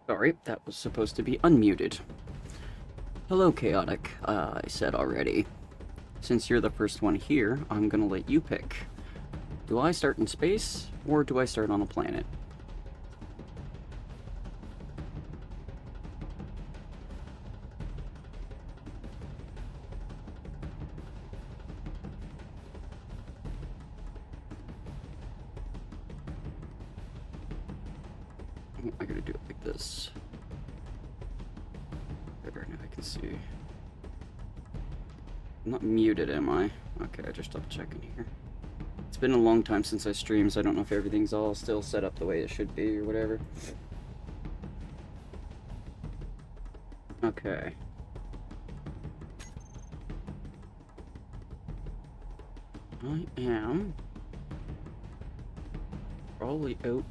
Sorry, that was supposed to be unmuted. Hello, Chaotic. I said already. Since you're the first one here, I'm gonna let you pick. Do I start in space, or do I start on a planet? I gotta do it like this. Better, now I can see. I'm not muted, am I? Okay, I just double checking here. It's been a long time since I streamed, so I don't know if everything's all still set up the way it should be or whatever. Okay. I am probably out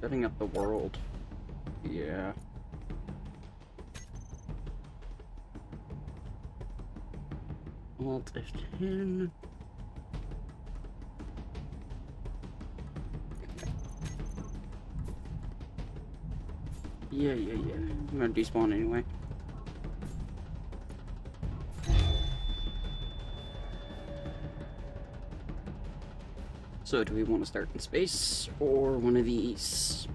setting up the world. Yeah. Alt F10. Yeah. I'm gonna despawn anyway. So, do we want to start in space or one of these?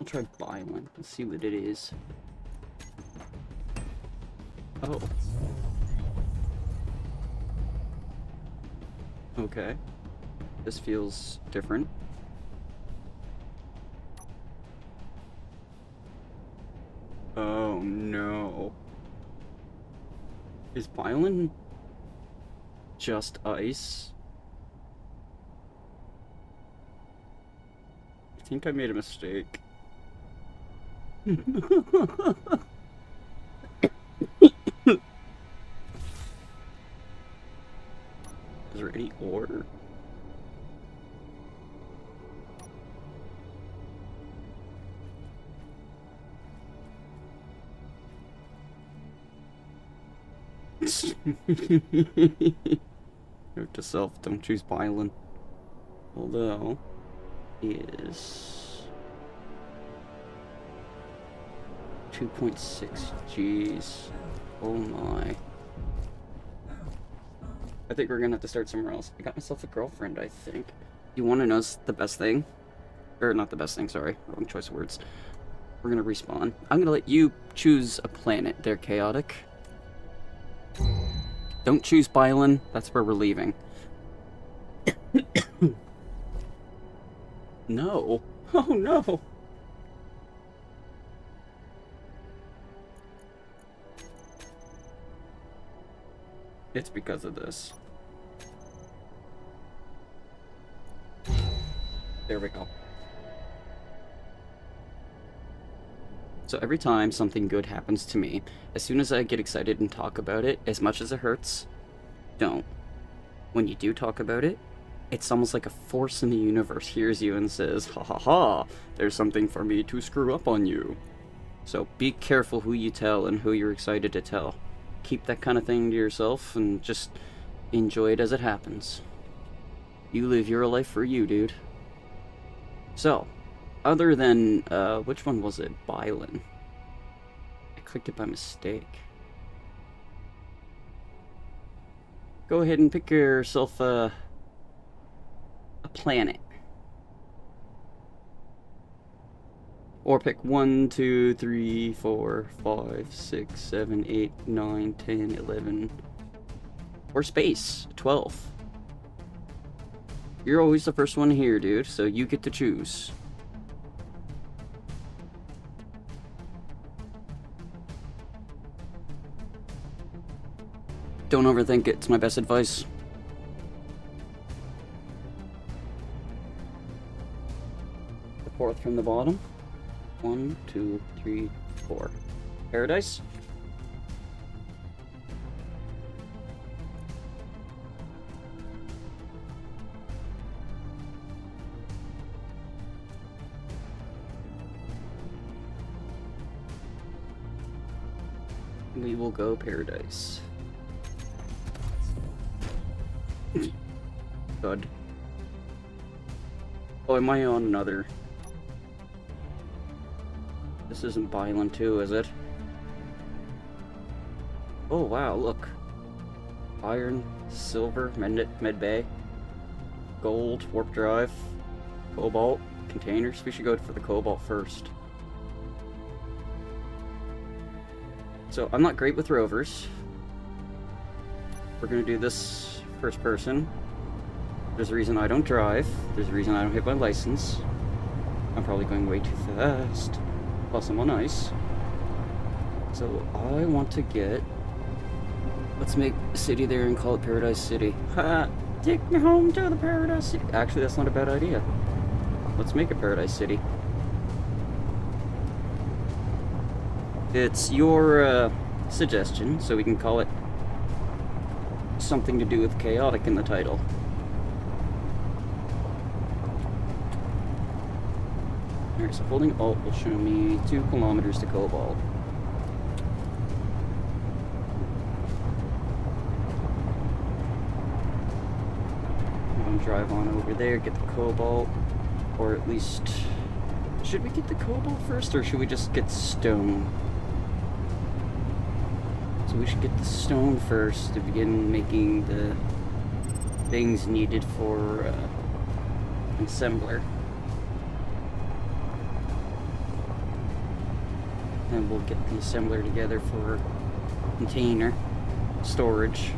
I'll try buy one. Let's see what it is. Oh. Okay. This feels different. Oh no. Is Bylin just ice? I think I made a mistake. Is there any ore? Note to self, don't choose Bylin. Although, is 2.6 Gs. Oh my. I think we're gonna have to start somewhere else. I got myself a girlfriend, I think. You wanna know the best thing? Or not the best thing, sorry. Wrong choice of words. We're gonna respawn. I'm gonna let you choose a planet there, Chaotic. Don't choose Bylin, that's where we're leaving. No. Oh no. It's because of this. There we go. So every time something good happens to me, as soon as I get excited and talk about it, as much as it hurts, don't. When you do talk about it, it's almost like a force in the universe hears you and says, ha ha ha, there's something for me to screw up on you. So be careful who you tell and who you're excited to tell. Keep that kind of thing to yourself and just enjoy it as it happens. You live your life for you, dude. So, other than, which one was it? Bylin. I clicked it by mistake. Go ahead and pick yourself a planet. Or pick 1, 2, 3, 4, 5, 6, 7, 8, 9, 10, 11. Or space. 12. You're always the first one here, dude, so you get to choose. Don't overthink it, it's my best advice. The fourth from the bottom. 1, 2, 3, 4. Paradise? We will go paradise. God. Oh, am I on another? This isn't Byland 2, is it? Oh, wow, look. Iron, silver, med bay, gold, warp drive, cobalt, containers. We should go for the cobalt first. So, I'm not great with rovers. We're gonna do this first person. There's a reason I don't drive. There's a reason I don't have my license. I'm probably going way too fast. Plus I'm on ice. So I want to get... Let's make a city there and call it Paradise City. Ha! Take me home to the Paradise City. Actually, that's not a bad idea. Let's make a Paradise City. It's your suggestion, so we can call it something to do with chaotic in the title. Alright, so holding Alt will show me 2 kilometers to Cobalt. I'm gonna drive on over there, get the Cobalt, or at least... Should we get the Cobalt first, or should we just get stone? So we should get the stone first to begin making the things needed for an assembler. And we'll get the assembler together for container storage.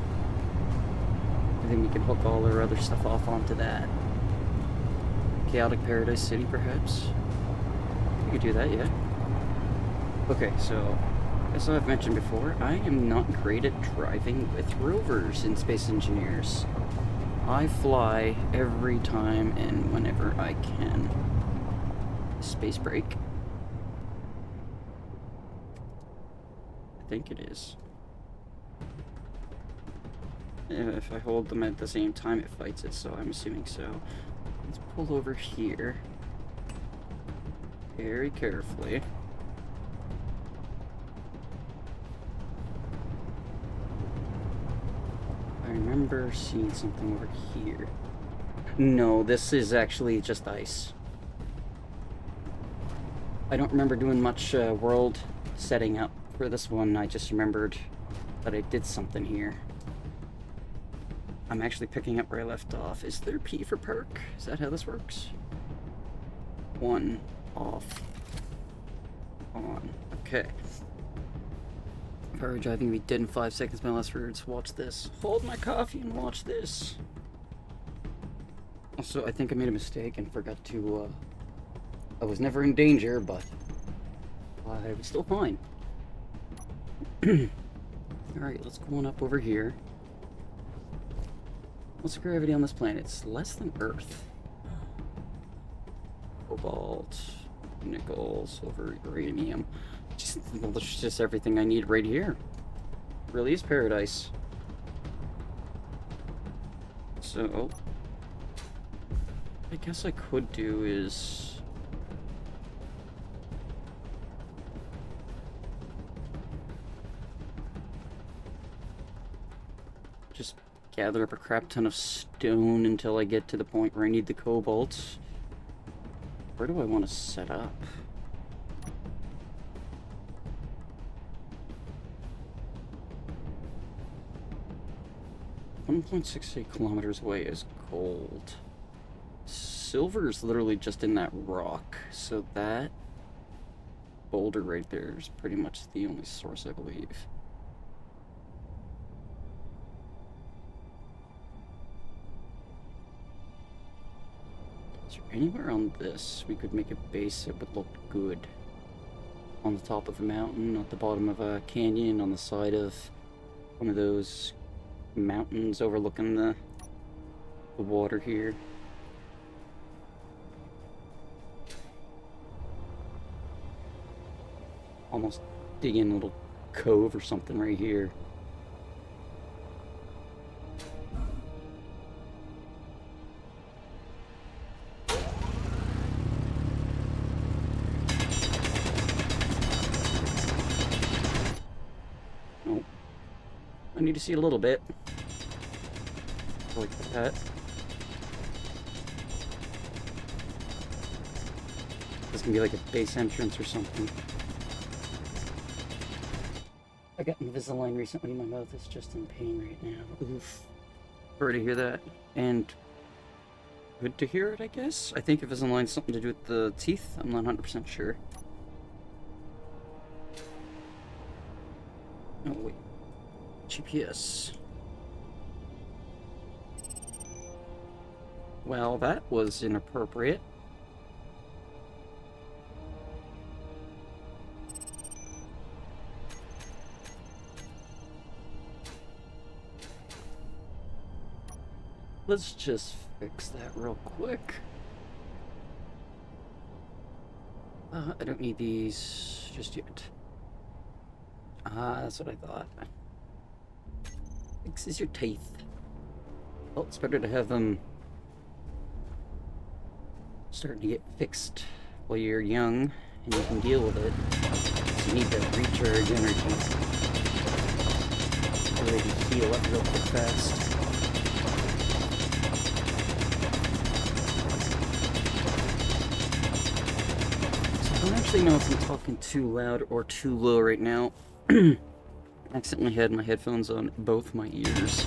And then we can hook all our other stuff off onto that. Chaotic Paradise City, perhaps? We could do that, yeah. Okay, so, as I've mentioned before, I am not great at driving with rovers in Space Engineers. I fly every time and whenever I can. Space break. I think it is. If I hold them at the same time, it fights it, so I'm assuming so. Let's pull over here. Very carefully. I remember seeing something over here. No, this is actually just ice. I don't remember doing much world setting up for this one. I just remembered that I did something here. I'm actually picking up where I left off. Is there P for perk? Is that how this works? 1, off, on. Okay. Power driving will be dead in 5 seconds. My last words. Watch this. Hold my coffee and watch this. Also, I think I made a mistake and forgot to, I was never in danger, but I was still fine. Alright, let's go on up over here. What's the gravity on this planet? It's less than Earth. Cobalt, nickel, silver, uranium. Just everything I need right here. Really is paradise. So, I guess I could do is... just gather up a crap ton of stone until I get to the point where I need the cobalt. Where do I want to set up? 1.68 kilometers away is gold. Silver is literally just in that rock, so that boulder right there is pretty much the only source, I believe. Is there anywhere on this we could make a base that would look good? On the top of a mountain, at the bottom of a canyon, on the side of one of those mountains overlooking the water here. Almost dig in a little cove or something right here. Oh, I need to see a little bit. Like that. This can be like a base entrance or something. I got Invisalign recently. My mouth is just in pain right now. Oof. Sorry to hear that. And good to hear it, I guess. I think Invisalign's something to do with the teeth. I'm not 100% sure. Oh, wait. GPS. Well, that was inappropriate. Let's just fix that real quick. I don't need these just yet. That's what I thought. Fixes your teeth. Well, it's better to have them starting to get fixed while you're young and you can deal with it. So you need to recharge energy so they can heal up real quick fast. I don't actually know if I'm talking too loud or too low right now. I accidentally had my headphones on both my ears.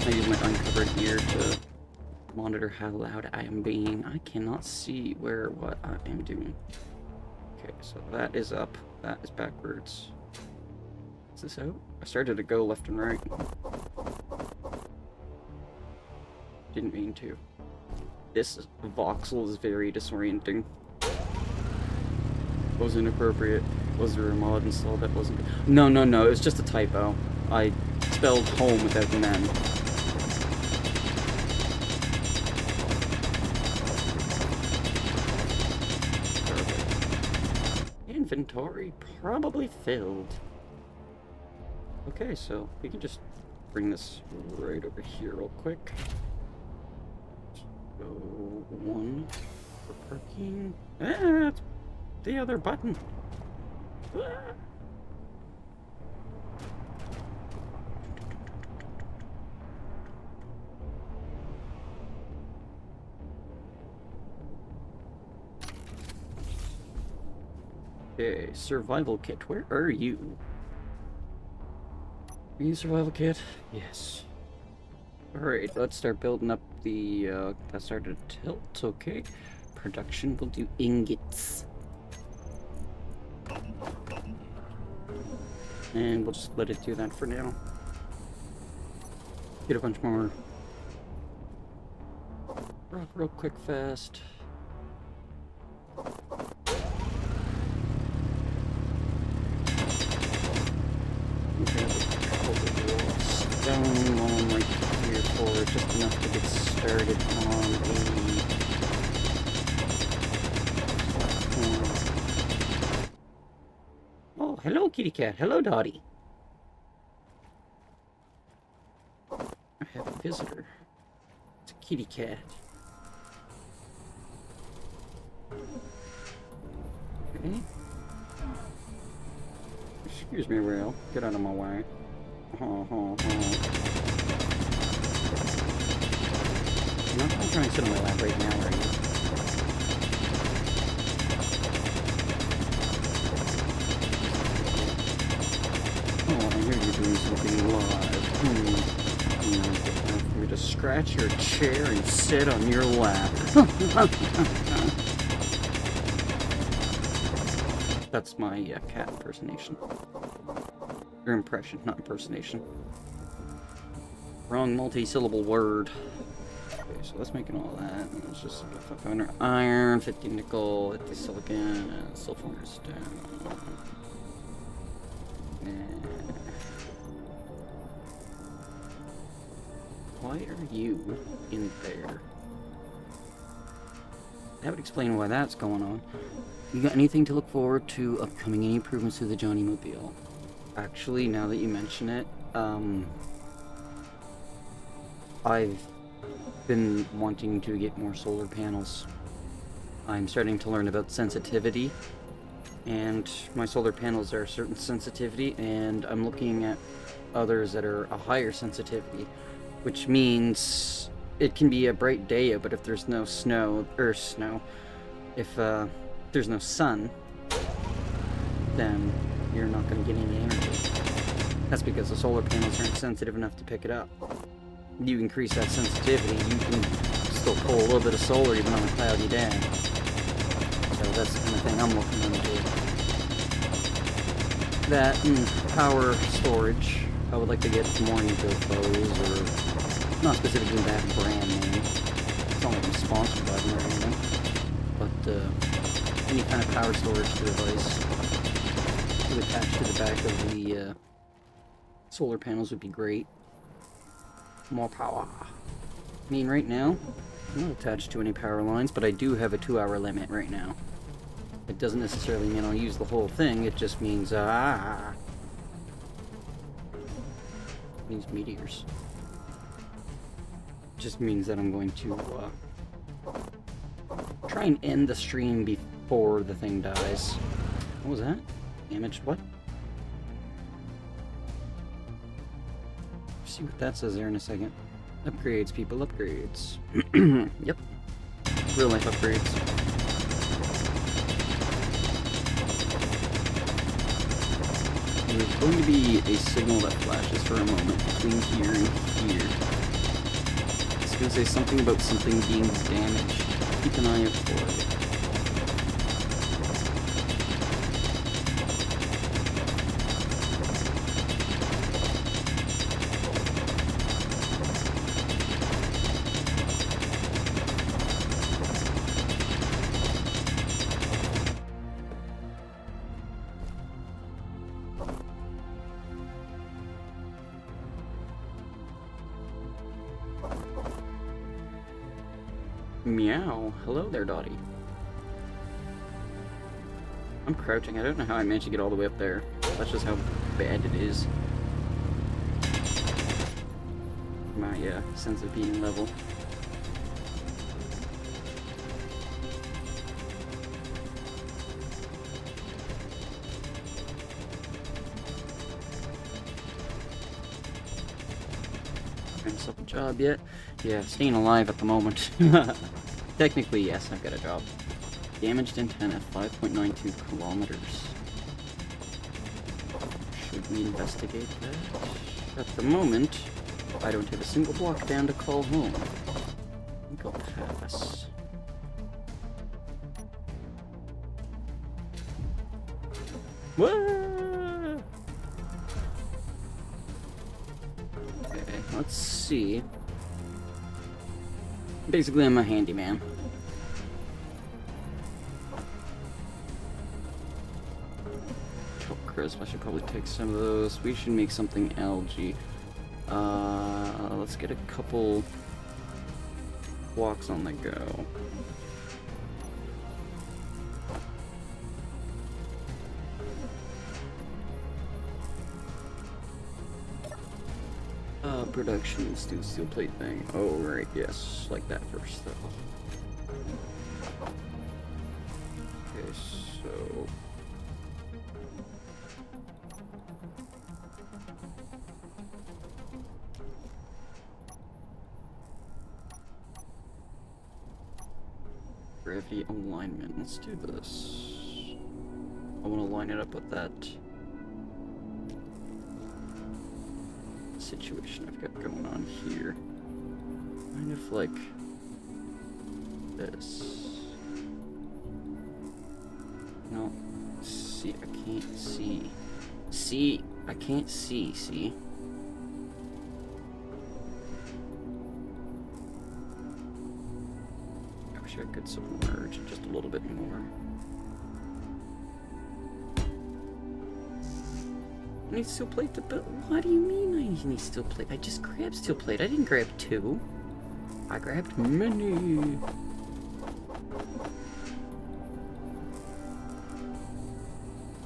I use my uncovered ear to monitor how loud I am being. I cannot see what I am doing. Okay, so that is up. That is backwards. Is this out? I started to go left and right. Didn't mean to. This voxel is very disorienting. Was inappropriate. Was there a mod installed that wasn't? No, it was just a typo. I spelled home without an N. Perfect. Inventory probably filled. Okay, so we can just bring this right over here real quick. So, one for parking. That's the other button. Okay, survival kit. Where are you? Are you survival kit? Yes. Alright, let's start building up the, that started to tilt, okay. Production, we'll do ingots. And we'll just let it do that for now. Get a bunch more rock real quick fast. Stone on right here for just enough to get started on a platform. Oh, hello, kitty cat. Hello, Dottie. I have a visitor. It's a kitty cat. Okay. Excuse me, Rail. Get out of my way. You're not going to try and sit on my lap right now, are you? Oh, I hear you're doing something live. Time for me to scratch your chair and sit on your lap. That's my cat impersonation. Your impression, not impersonation. Wrong multi-syllable word. Okay, so let's make it all that. Let's just 500 iron, 50 nickel, 50 silicon, and sulfur stone. Why are you in there? That would explain why that's going on. You got anything to look forward to upcoming? Any improvements to the Johnny Mobile? Actually, now that you mention it, I've been wanting to get more solar panels. I'm starting to learn about sensitivity, and my solar panels are a certain sensitivity, and I'm looking at others that are a higher sensitivity. which means it can be a bright day, but if there's no snow, if there's no sun, then you're not going to get any energy. That's because the solar panels aren't sensitive enough to pick it up. You increase that sensitivity, you can still pull a little bit of solar even on a cloudy day. So that's the kind of thing I'm looking into. That and power storage. I would like to get more EcoFlows, or not specifically that brand name. It's not like I'm sponsored by them or anything. But any kind of power storage device to attach to the back of the solar panels would be great. More power. I mean, right now, I'm not attached to any power lines, but I do have a 2-hour limit right now. It doesn't necessarily mean I'll use the whole thing, it just means, these meteors. Just means that I'm going to, try and end the stream before the thing dies. What was that? Damaged what? See what that says there in a second. Upgrades, people, upgrades. Yep. Real life upgrades. There's going to be a signal that flashes for a moment between here and here. It's going to say something about something being damaged. Keep an eye out for it. Meow. Hello there, Dottie. I'm crouching. I don't know how I managed to get all the way up there. That's just how bad it is. My sense of being level. Find myself a job yet? Yeah, staying alive at the moment. Technically, yes, I've got a job. Damaged antenna, 5.92 kilometers. Should we investigate that? At the moment, I don't have a single block down to call home. I think I'll pass. Whoa! Okay, let's see. Basically, I'm a handyman. Choke crisp, I should probably take some of those. We should make something algae. Let's get a couple walks on the go. Production, let's do the steel plate thing. Oh, right, yes. Like that first, though. Okay, so... Gravity alignment. Let's do this. I want to line it up with that situation I've got going on here. Kind of like this. No. See, I can't see. See, I can't see, see? I wish I could submerge it just a little bit more. I need steel plate to build. What do you mean I need steel plate? I just grabbed steel plate. I didn't grab 2. I grabbed many.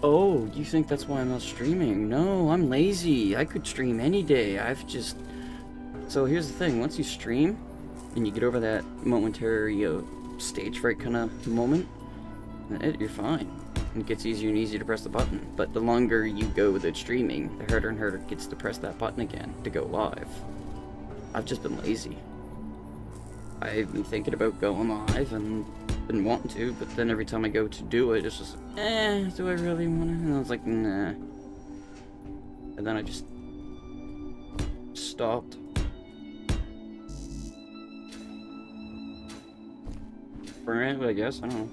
Oh, you think that's why I'm not streaming? No, I'm lazy. I could stream any day. I've just... So here's the thing. Once you stream, and you get over that momentary stage fright kind of moment, you're fine. It gets easier and easier to press the button, but the longer you go with it streaming, the harder and harder it gets to press that button again to go live. I've just been lazy. I've been thinking about going live and been wanting to, but then every time I go to do it, it's just, do I really want to? And I was like, nah. And then I just stopped. For it, I guess, I don't know.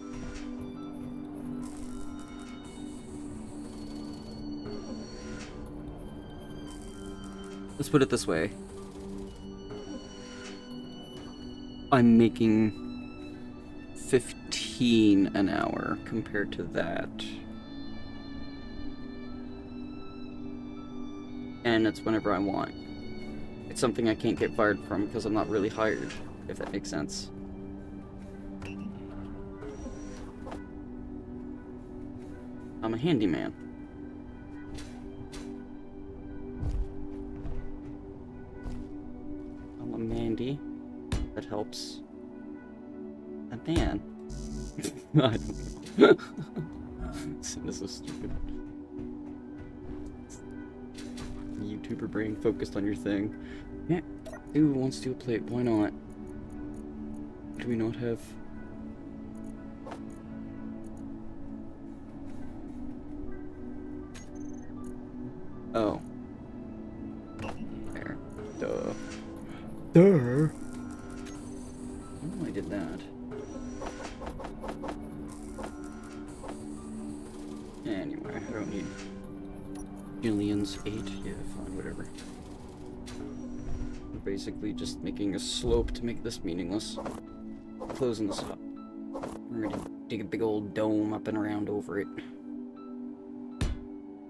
Let's put it this way. I'm making 15 an hour compared to that. And it's whenever I want. It's something I can't get fired from because I'm not really hired, if that makes sense. I'm a handyman. I'm a Mandy. That helps. A man. I don't know. This is so stupid. YouTuber brain focused on your thing. Yeah. Who wants to do a plate? Why not? Do we not have... Oh. There. Duh. Duh. Oh, I did that. Anyway, I don't need Julian's 8. Yeah, fine, whatever. We're basically just making a slope to make this meaningless. Closing this up. We're gonna dig a big old dome up and around over it.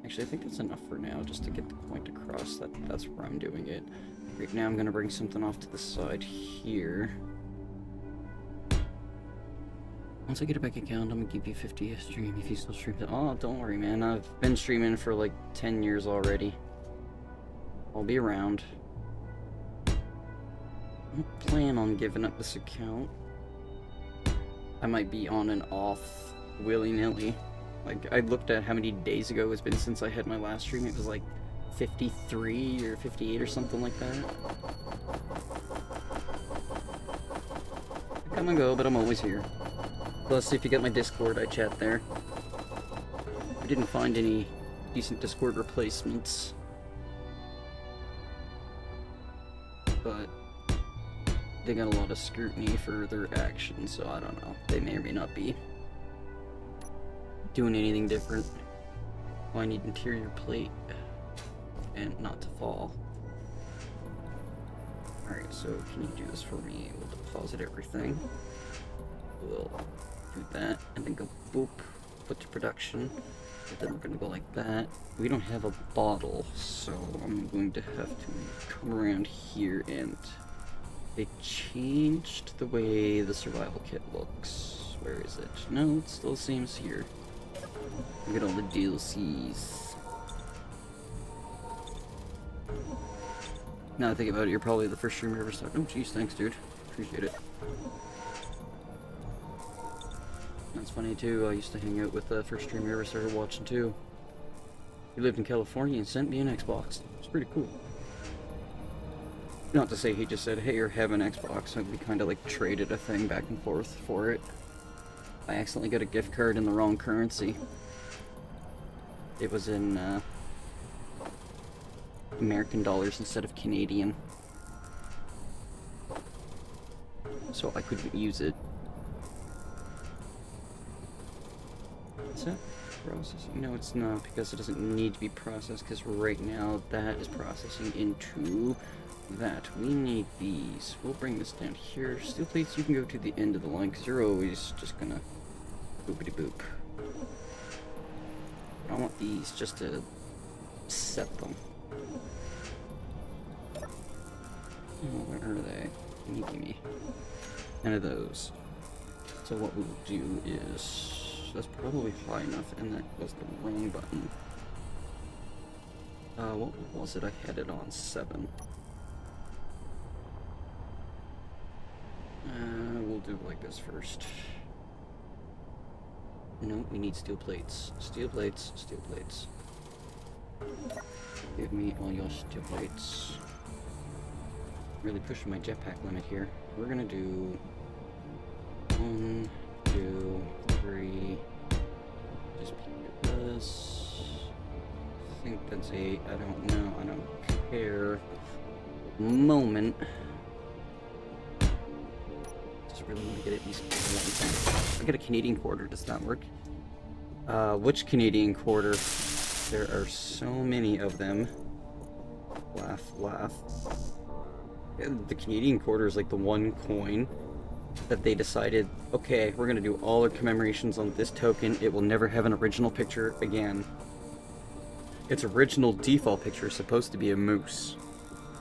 Actually, I think that's enough for now, just to get the point across. That's where I'm doing it. Right now I'm gonna bring something off to the side here. Once I get a bank account, I'm gonna give you 50 a stream if you still stream it. Oh, don't worry, man. I've been streaming for like 10 years already. I'll be around. I don't plan on giving up this account. I might be on and off willy-nilly. Like, I looked at how many days ago it's been since I had my last stream. It was like 53 or 58 or something like that. I come and go, but I'm always here. Plus, if you get my Discord, I chat there. I didn't find any decent Discord replacements. But they got a lot of scrutiny for their actions, so I don't know. They may or may not be doing anything different. Oh, I need interior plate and not to fall. Alright, so can you do this for me? We'll deposit everything. We'll do that and then go boop, put to production. But then we're gonna go like that. We don't have a bottle, so I'm going to have to come around here, and they changed the way the survival kit looks. Where is it? No, it still seems here. Look at all the DLCs. Now that I think about it, you're probably the first streamer ever started. Oh jeez, thanks dude. Appreciate it. That's funny too, I used to hang out with the first streamer I ever started watching too. He lived in California and sent me an Xbox. It's pretty cool. Not to say he just said, hey, you're having an Xbox, and we kind of like traded a thing back and forth for it. I accidentally got a gift card in the wrong currency. It was in American dollars instead of Canadian. So I couldn't use it. Is that processing? No, it's not, because it doesn't need to be processed, because right now that is processing into that. We need these. We'll bring this down here. Steel plates, you can go to the end of the line, because you're always just gonna boopity boop. I want these just to set them. Oh, where are they? Gimme. None of those. So what we'll do is... That's probably high enough, and that was the wrong button. What was it? I had it on 7. We'll do it like this first. No, we need steel plates. Steel plates, steel plates. Give me all your steel plates. Really pushing my jetpack limit here. We're gonna do 1, 2, 3. Just this. I think that's 8. I don't know. I don't care. Moment. Just really want to get at least one. I got a Canadian quarter. Does that work? Which Canadian quarter? There are so many of them. Laugh, laugh. The Canadian quarter is like the one coin that they decided, okay, we're gonna do all our commemorations on this token. It will never have an original picture again. Its original default picture is supposed to be a moose,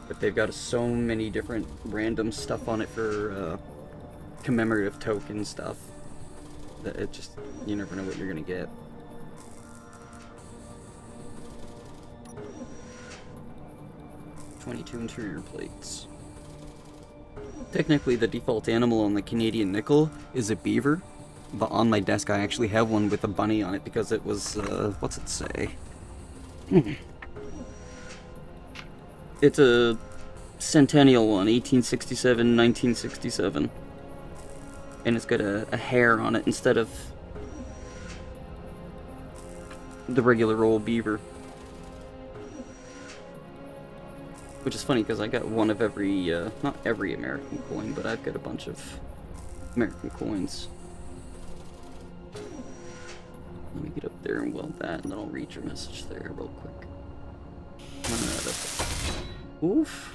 but they've got so many different random stuff on it for commemorative token stuff that it just, you never know what you're gonna get. "22 interior plates." Technically, the default animal on the Canadian nickel is a beaver, but on my desk I actually have one with a bunny on it because it was, what's it say? It's a centennial one, 1867, 1967. And it's got a hare on it instead of the regular old beaver. Which is funny because I got one of every, not every American coin, but I've got a bunch of American coins. Let me get up there and weld that, and then I'll read your message there real quick. Oof.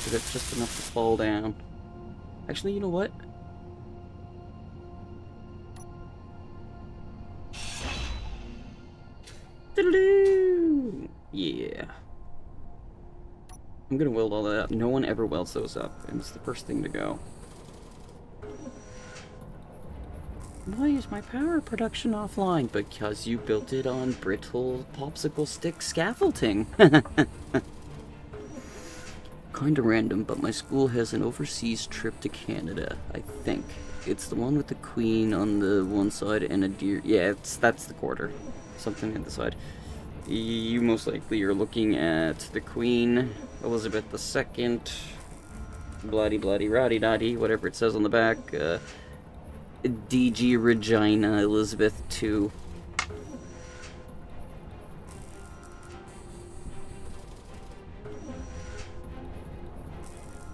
Is it just enough to fall down? Actually, you know what? Yeah. I'm gonna weld all that up. No one ever welds those up, and it's the first thing to go. Why is my power production offline? Because you built it on brittle popsicle stick scaffolding. Kinda random, but my school has an overseas trip to Canada, I think. It's the one with the queen on the one side and a deer. Yeah, that's the quarter. Something on the side. You most likely are looking at the Queen Elizabeth II, bloody bloody roddy dotty, whatever it says on the back. DG Regina Elizabeth II.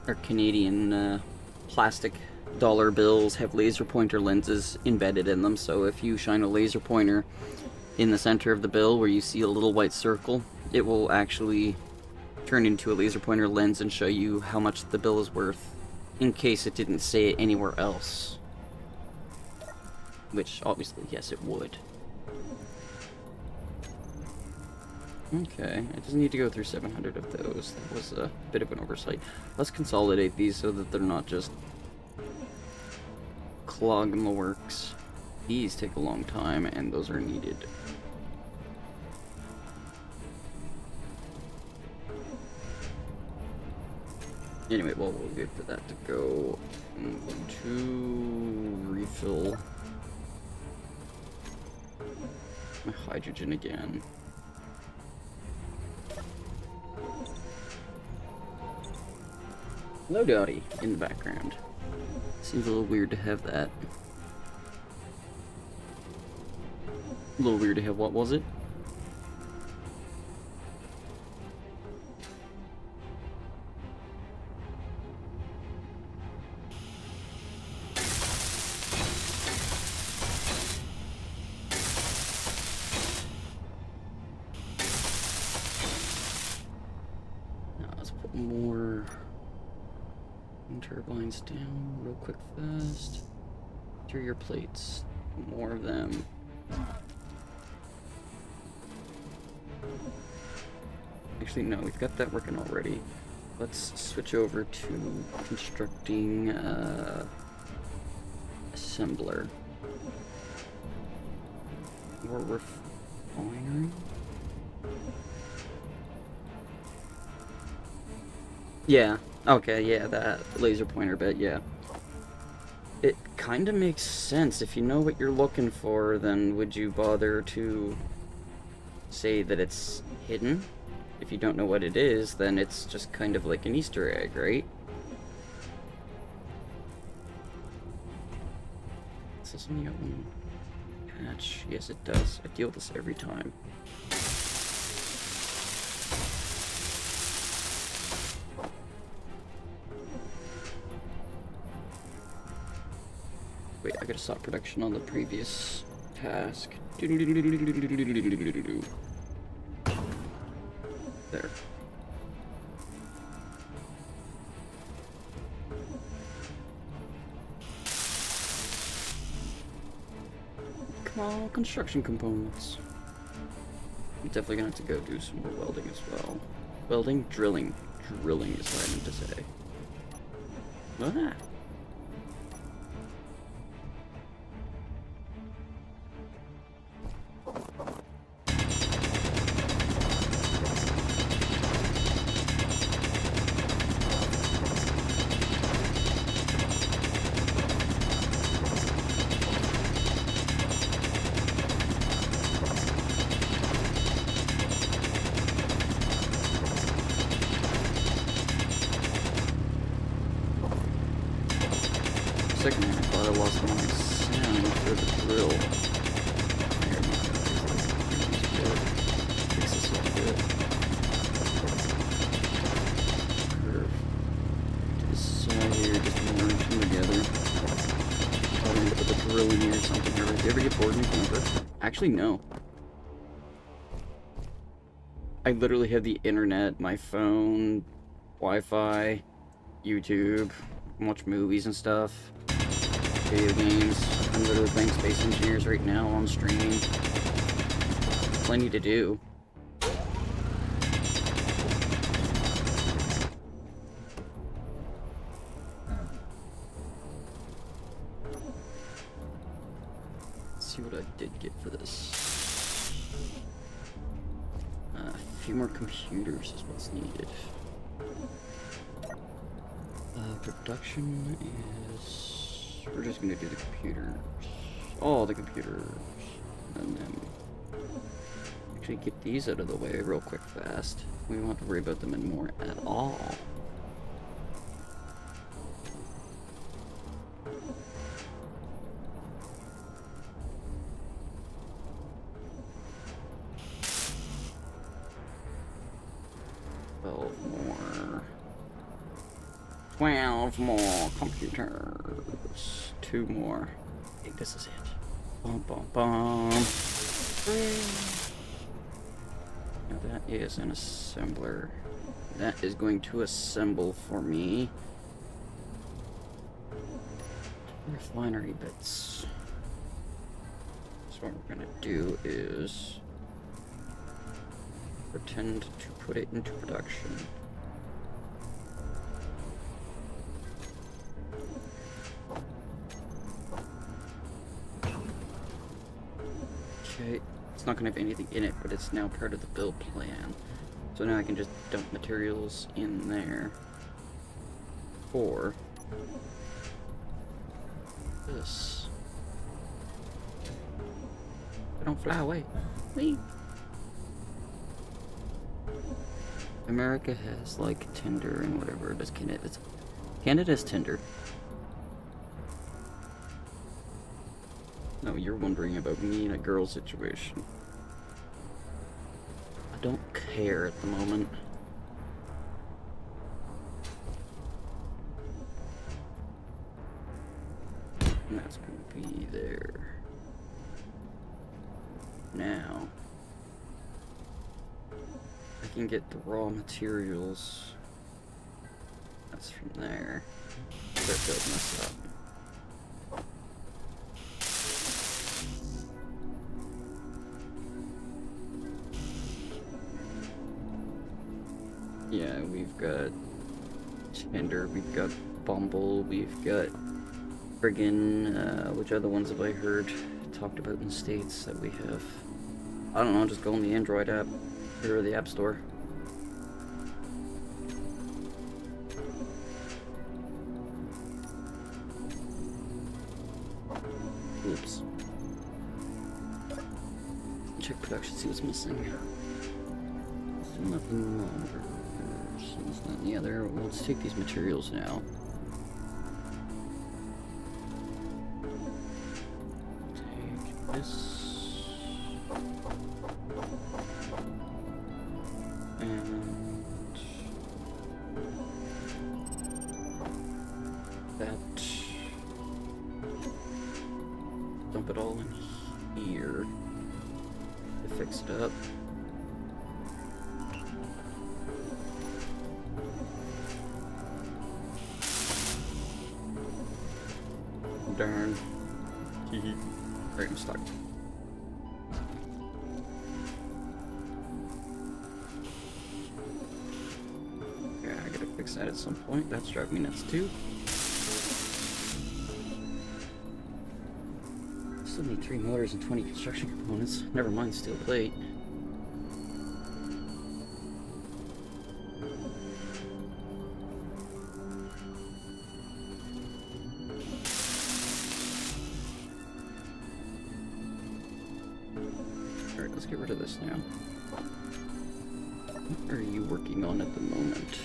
Our Canadian plastic dollar bills have laser pointer lenses embedded in them, so if you shine a laser pointer in the center of the bill where you see a little white circle, it will actually turn into a laser pointer lens and show you how much the bill is worth, in case it didn't say it anywhere else. Which, obviously, yes, it would. Okay, I just need to go through 700 of those. That was a bit of an oversight. Let's consolidate these so that they're not just clogging the works. These take a long time, and those are needed. Anyway, well, we'll wait for that to go. I'm going to refill my hydrogen again. Hello, Dottie, in the background. Seems a little weird to have that. A little weird to have, what was it? Now let's put more turbines down real quick fast. Interior plates, more of them. Actually, no, we've got that working already. Let's switch over to constructing assembler. Or refinery? Yeah, okay, yeah, that laser pointer bit, yeah. It kind of makes sense. If you know what you're looking for, then would you bother to say that it's hidden? If you don't know what it is, then it's just kind of like an Easter egg, right? Does this only got one patch? Yes, it does. I deal with this every time. Wait, I gotta stop production on the previous task. There. Come on, construction components. I'm definitely gonna have to go do some more welding as well. Welding? Drilling. Drilling is what I meant to say. Ah. Second, I thought I lost my sound for the drill. Here, fix this up a bit. Curve to the side here, just merge them together. I'll end up with a drill in here or something. Do you ever get bored in your camper? Actually, no. I literally have the internet, my phone, Wi-Fi, YouTube, watch movies and stuff. Video games. I'm literally playing Space Engineers right now on stream. Plenty to do. Let's see what I did get for this. A few more computers is what's needed. Production is... We're just gonna do the computers. All the computers. And then actually get these out of the way real quick fast. We don't have to worry about them anymore at all. Well, 12 more computers. 2 more. I think this is it. Bum, bum, bum. Now that is an assembler. That is going to assemble for me. Refinery bits. So what we're gonna do is pretend to put it into production. Okay, it's not going to have anything in it, but it's now part of the build plan. So now I can just dump materials in there for this. I don't fly away. Whee! America has like Tinder and whatever. Does Canada's Tinder? No, you're wondering about me and a girl situation. I don't care at the moment. And that's gonna be there. Now, I can get the raw materials. That's from there. Start building this up. Yeah, we've got Tinder, we've got Bumble, we've got friggin', which other ones have I heard talked about in the States that we have? I don't know, just go on the Android app, or the App Store. Oops. Check production, see what's missing. Zoom up longer. So this, that, and the other. Well, let's take these materials now. Take this. And that. Dump it all in here to fix it up. Darn. Alright, I'm stuck. Yeah, I gotta fix that at some point. That's driving me nuts too. Still need 3 motors and 20 construction components. Never mind steel plate. Alright, let's get rid of this now. What are you working on at the moment?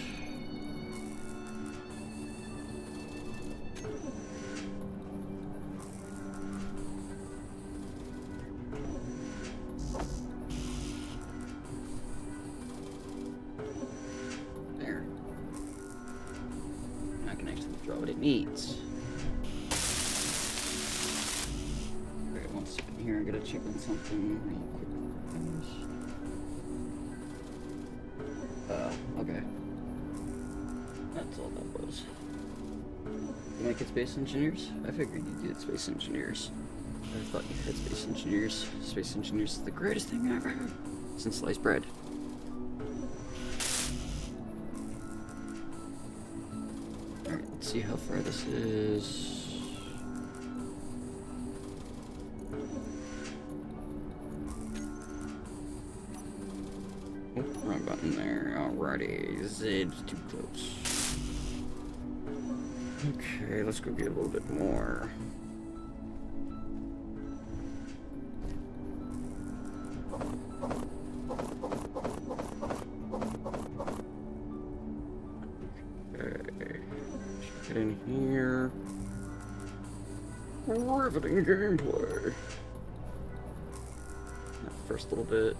There. Now I can actually draw what it needs. Alright, one second here, I gotta check on something real quick. Okay. That's all that was. You make it space engineers? I figured you did space engineers. I thought you had space engineers. Space engineers is the greatest thing I ever heard since sliced bread. Alright, let's see how far this is. Oh, wrong button there. Alrighty, Zib's too close. Okay, let's go get a little bit more. Okay, get in here. Riveting gameplay. That first little bit.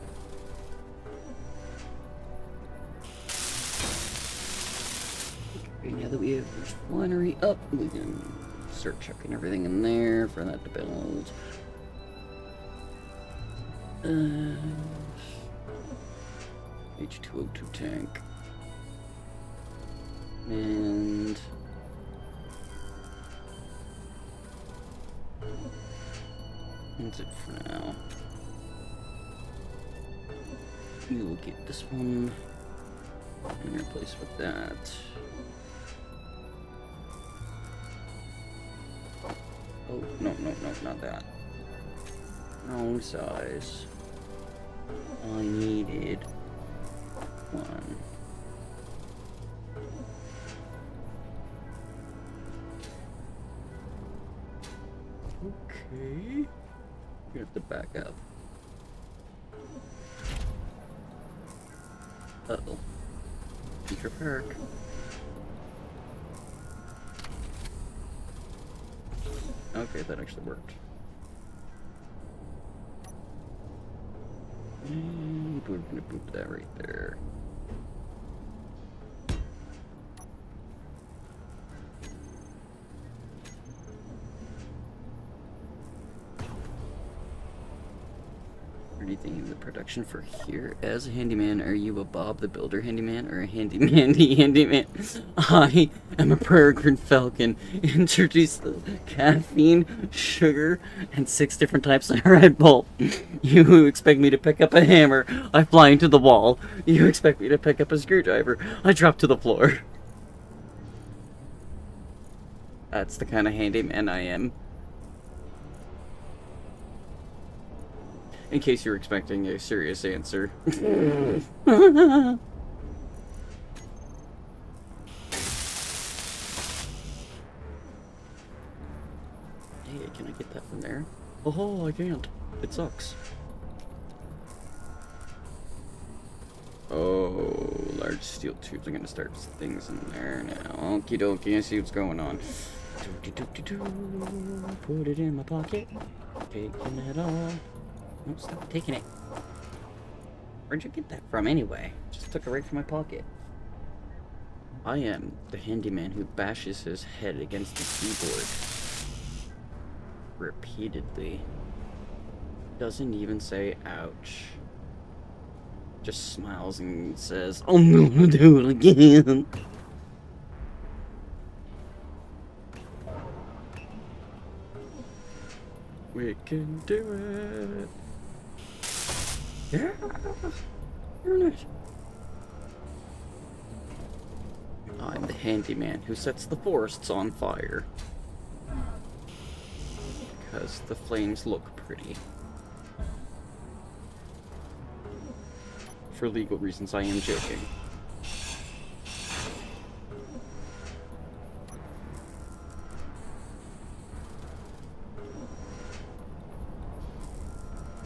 Now that we have the refinery up, we can start chucking everything in there for that to build. H2O2 tank. And that's it for now. We will get this one and replace with that. Oh, no, not that. Wrong size. I needed one. Okay. You have to back up. Uh-oh. Feature perk. Okay, that actually worked. And we're gonna boop that right there. Anything in the production for here? As a handyman, are you a Bob the Builder handyman or a handyman? I am a peregrine falcon. Introduce the caffeine, sugar, and 6 different types of Red Bull. You expect me to pick up a hammer, I fly into the wall. You expect me to pick up a screwdriver, I drop to the floor. That's the kind of handyman I am. In case you're expecting a serious answer. Hey, can I get that from there? Oh, I can't. It sucks. Oh. large steel tubes. I'm gonna start things in there now. Okie dokie, I see what's going on. Put it in my pocket. Taking it all. Don't stop taking it. Where'd you get that from anyway? Just took it right from my pocket. I am the handyman who bashes his head against the keyboard repeatedly. Doesn't even say ouch. Just smiles and says, I'm gonna do it again. We can do it. Yeah. Very nice. I'm the handyman who sets the forests on fire. Because the flames look pretty. For legal reasons, I am joking.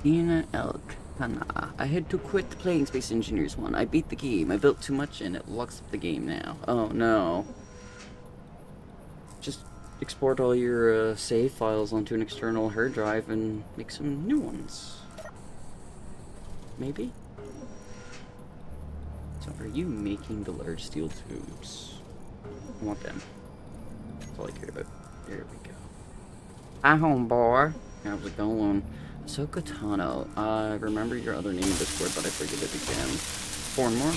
Ina Elkana. I had to quit playing Space Engineers 1. I beat the game. I built too much and it locks up the game now. Oh no. Just export all your save files onto an external hard drive and make some new ones. Maybe? So are you making the large steel tubes? I want them. That's all I care about. There we go. Hi, homeboy. How's it going? Ahsoka Tano. I remember your other name in Discord, but I forget it again. Fornmore?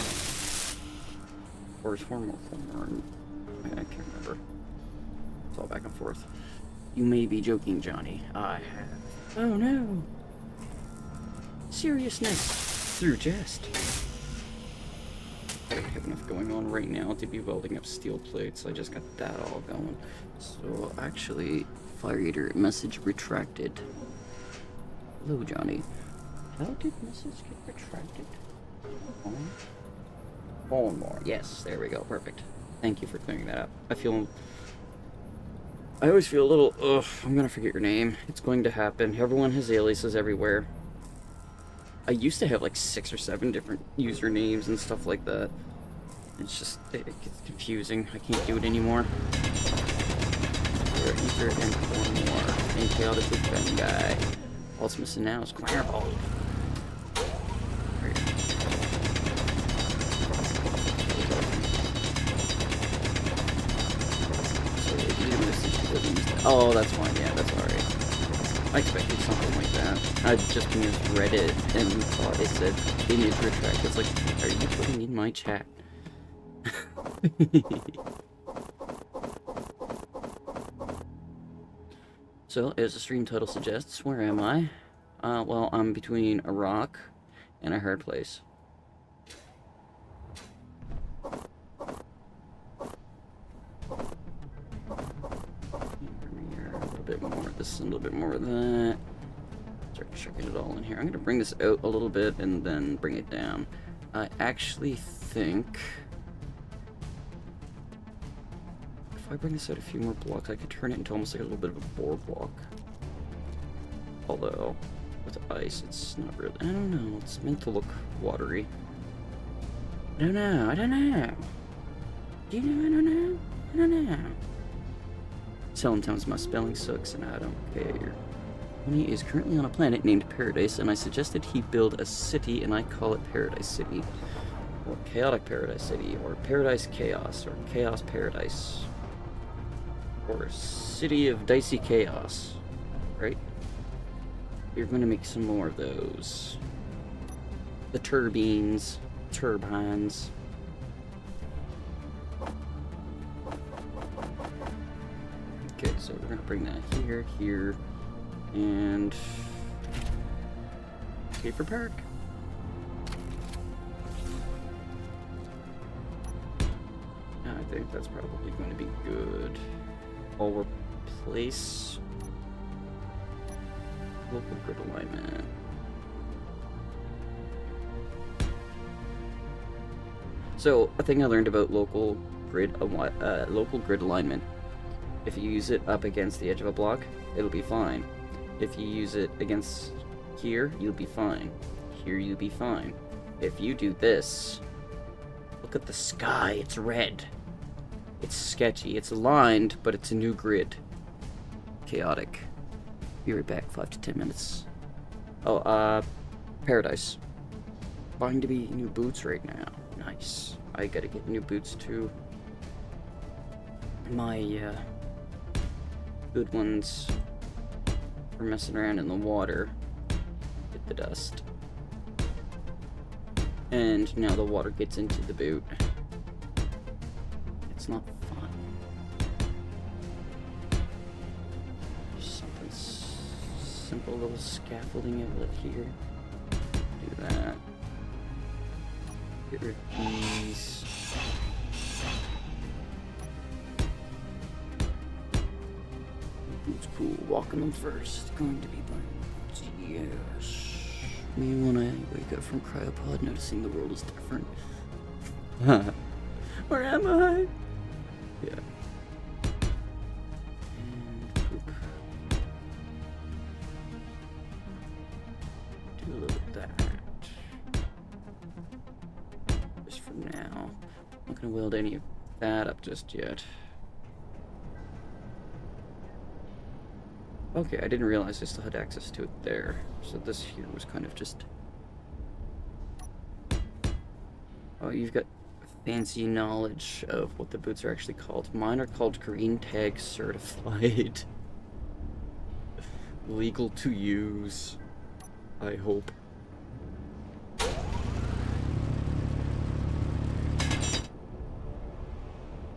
Or is Fornmore? I can't remember. It's all back and forth. You may be joking, Johnny. I have. Oh no! Seriousness through jest. I don't have enough going on right now to be welding up steel plates. I just got that all going. So actually, Fire Eater message retracted. Hello, Johnny. How did message get retracted? More. Yes, there we go. Perfect. Thank you for clearing that up. I always feel a little, I'm gonna forget your name. It's going to happen. Everyone has aliases everywhere. I used to have like 6 or 7 different usernames and stuff like that. It's just, it gets confusing. I can't do it anymore. Ether and 4 more. And Chaotic Big Ben guy. All it's missing now is Quirble. Oh, that's fine. Yeah, that's alright. I expected something like that. I just read it and thought it said image retract. It's like, are you putting in my chat? So, as the stream title suggests, where am I? Well, I'm between a rock and a hard place. A little bit more of this, a little bit more of that. Start checking it all in here. I'm gonna bring this out a little bit and then bring it down. I actually think if I bring this out a few more blocks, I could turn it into almost like a little bit of a bore block. Although, with ice, it's not really. I don't know. It's meant to look watery. I don't know. Do you know? I don't know. Sometimes my spelling sucks and I don't care. Tony is currently on a planet named Paradise, and I suggested he build a city, and I call it Paradise City. Or Chaotic Paradise City, or Paradise Chaos, or Chaos Paradise. Or City of Dicey Chaos. Right? You're going to make some more of those. The turbines. Turbines. Okay, so we're going to bring that here, and Paper Park. I think that's probably going to be good. I'll replace local grid alignment. So, a thing I learned about local grid alignment. If you use it up against the edge of a block, it'll be fine. If you use it against here, you'll be fine. Here, you'll be fine. If you do this, Look at the sky, it's red. It's sketchy, it's aligned, but it's a new grid. Chaotic. Be right back, 5 to 10 minutes. Oh, Paradise. Buying to be new boots right now. Nice. I gotta get new boots too. My, good ones for messing around in the water. Get the dust. And now the water gets into the boot. It's not fun. Something simple, little scaffolding outlet here. Do that. Get rid of these. Boots cool. Walking them first. Going to be buying boots. Yes. Me when I wake up from cryopod, noticing the world is different. Where am I? Yeah. And poop. Do a little bit of that. Just for now. I'm not gonna weld any of that up just yet. Okay, I didn't realize I still had access to it there. So this here was kind of just... Oh, you've got fancy knowledge of what the boots are actually called. Mine are called Green Tag Certified. Legal to use. I hope.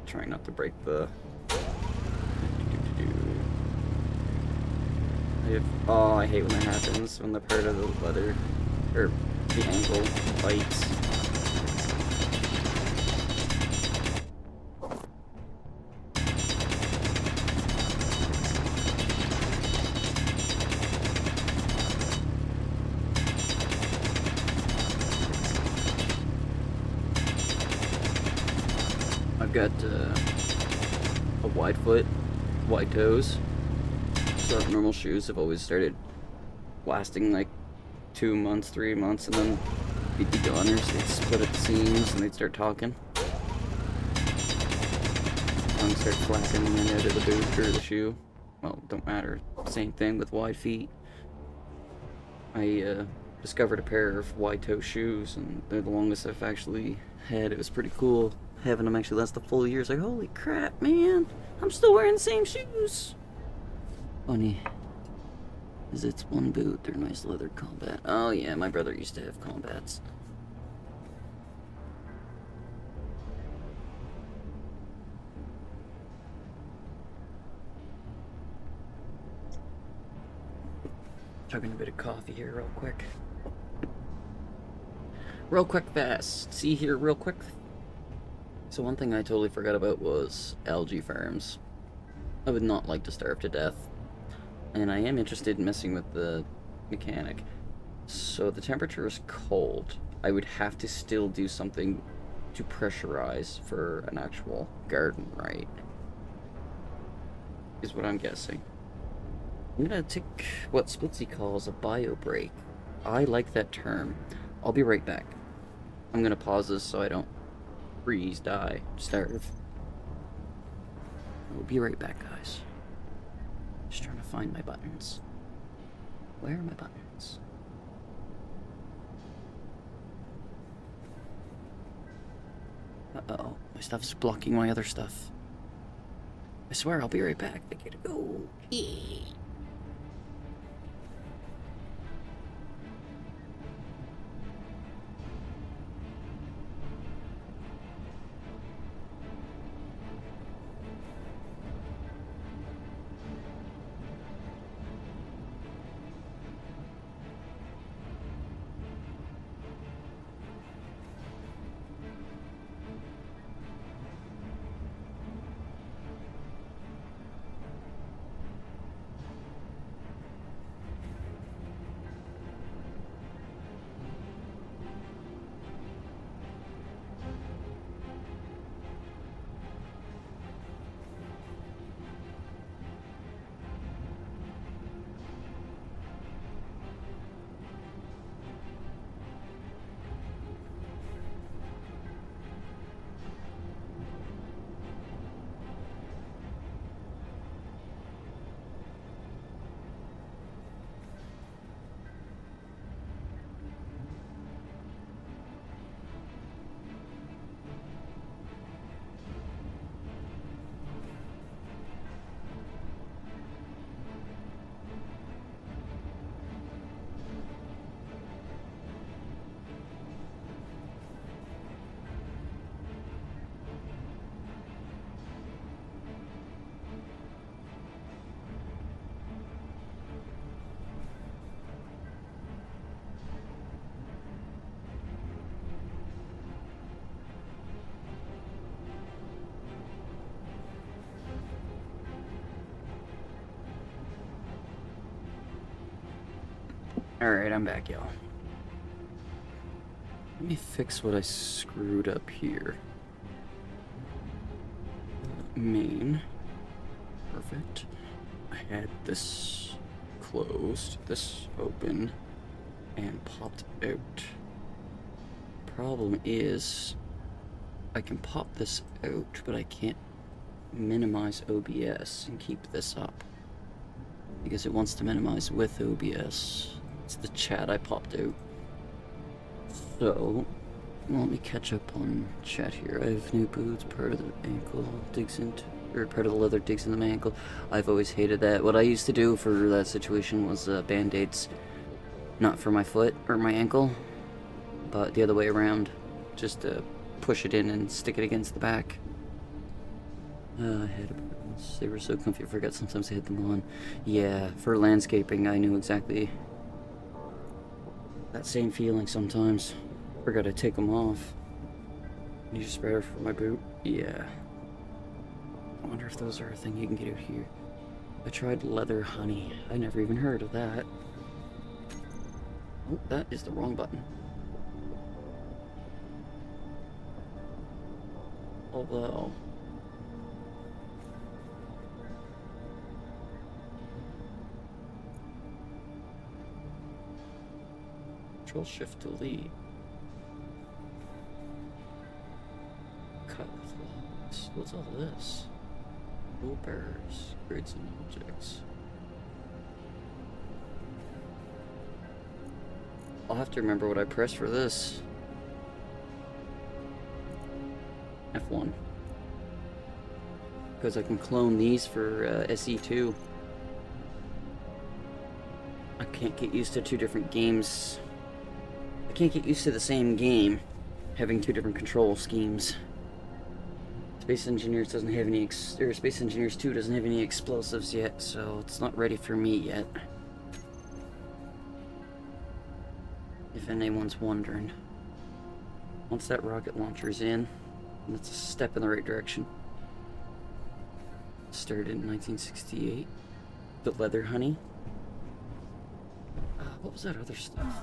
Trying not to break the... Oh, I hate when that happens, when the part of the leather, or the ankle, bites. I've got a wide foot, wide toes. So normal shoes have always started lasting like 2 months, 3 months, and then they'd be goners. They'd split at the seams and they'd start talking. Tongue start flapping in and out of the boot or the shoe. Well, don't matter. Same thing with wide feet. I discovered a pair of wide toe shoes, and they're the longest I've actually had. It was pretty cool having them actually last the full year. It's like, holy crap, man! I'm still wearing the same shoes. Funny, is it's one boot, they're nice leather combat. Oh yeah, my brother used to have combats. Chugging a bit of coffee here real quick. Real quick fast. See here real quick. So one thing I totally forgot about was algae farms. I would not like to starve to death. And I am interested in messing with the mechanic. So the temperature is cold. I would have to still do something to pressurize for an actual garden, right? Is what I'm guessing. I'm gonna take what Splitsy calls a bio break. I like that term. I'll be right back. I'm gonna pause this so I don't freeze, die, starve. We'll be right back, guys. Just trying to find my buttons. Where are my buttons? Uh-oh. My stuff's blocking my other stuff. I swear, I'll be right back. I gotta go. Alright, I'm back, y'all. Let me fix what I screwed up here. Main. Perfect. I had this closed, this open, and popped out. Problem is, I can pop this out, but I can't minimize OBS and keep this up. Because it wants to minimize with OBS. It's the chat I popped out. So, let me catch up on chat here. I have new boots, part of the ankle digs into, or part of the leather digs into my ankle. I've always hated that. What I used to do for that situation was band-aids, not for my foot or my ankle, but the other way around. Just push it in and stick it against the back. I had buttons. They were so comfy, I forgot sometimes I had them on. Yeah, for landscaping, I knew exactly that same feeling sometimes. Forgot to take them off. Need a spreader for my boot? Yeah. I wonder if those are a thing you can get out here. I tried leather honey. I never even heard of that. Oh, that is the wrong button. Although... Control-Shift-Delete. Cut flags. What's all this? Rule bearers, grades and objects. I'll have to remember what I pressed for this. F1. Because I can clone these for SE2. I can't get used to two different games. I can't get used to the same game having two different control schemes. Space Engineers doesn't have any, or Space Engineers 2 doesn't have any explosives yet, so it's not ready for me yet. If anyone's wondering. Once that rocket launcher's in, that's a step in the right direction. Started in 1968. The leather honey. What was that other stuff?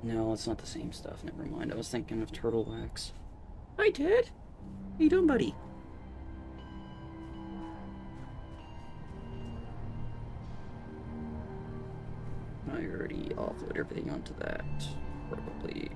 No, it's not the same stuff. Never mind. I was thinking of turtle wax. Hi, Ted. How you doing, buddy? I already offloaded everything onto that. Probably.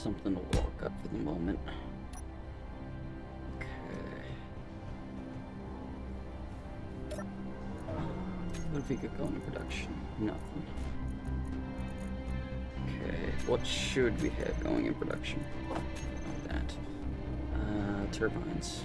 Something to walk up for the moment. Okay. What if we could go into production? Nothing. Okay, what should we have going in production? Like that. Turbines.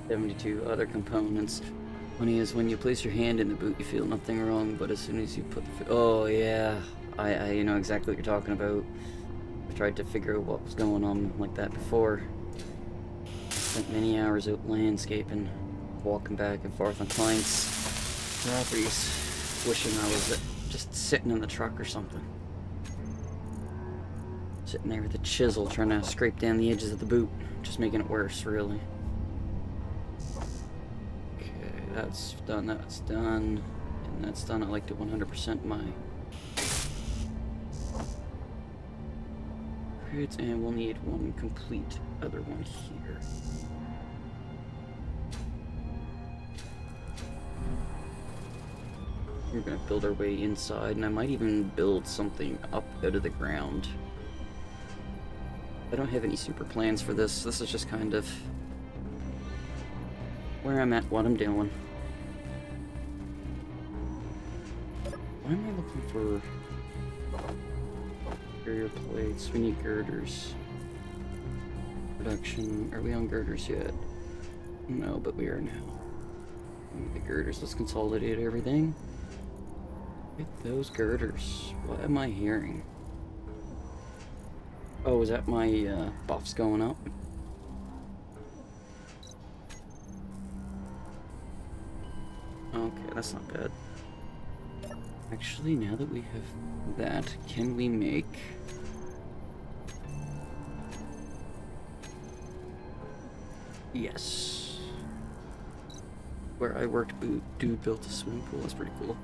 '72 other components. Funny is when you place your hand in the boot, you feel nothing wrong, but as soon as you put the oh yeah, I know exactly what you're talking about. I tried to figure out what was going on like that before. I spent many hours out landscaping, walking back and forth on clients' properties, wishing I was just sitting in the truck or something. Sitting there with a chisel trying to scrape down the edges of the boot, just making it worse, really. That's done, that's done, and that's done. I like to 100% my grids, and we'll need one complete other one here. We're gonna build our way inside, and I might even build something up out of the ground. I don't have any super plans for this. This is just kind of where I'm at, what I'm doing. Why am I looking for barrier plates? We need girders. Production. Are we on girders yet? No, but we are now. We need the girders. Let's consolidate everything. Get those girders. What am I hearing? Oh, is that my buffs going up? Okay, that's not bad. Actually, now that we have that, can we make... Yes. Where I worked, dude built a swimming pool. That's pretty cool.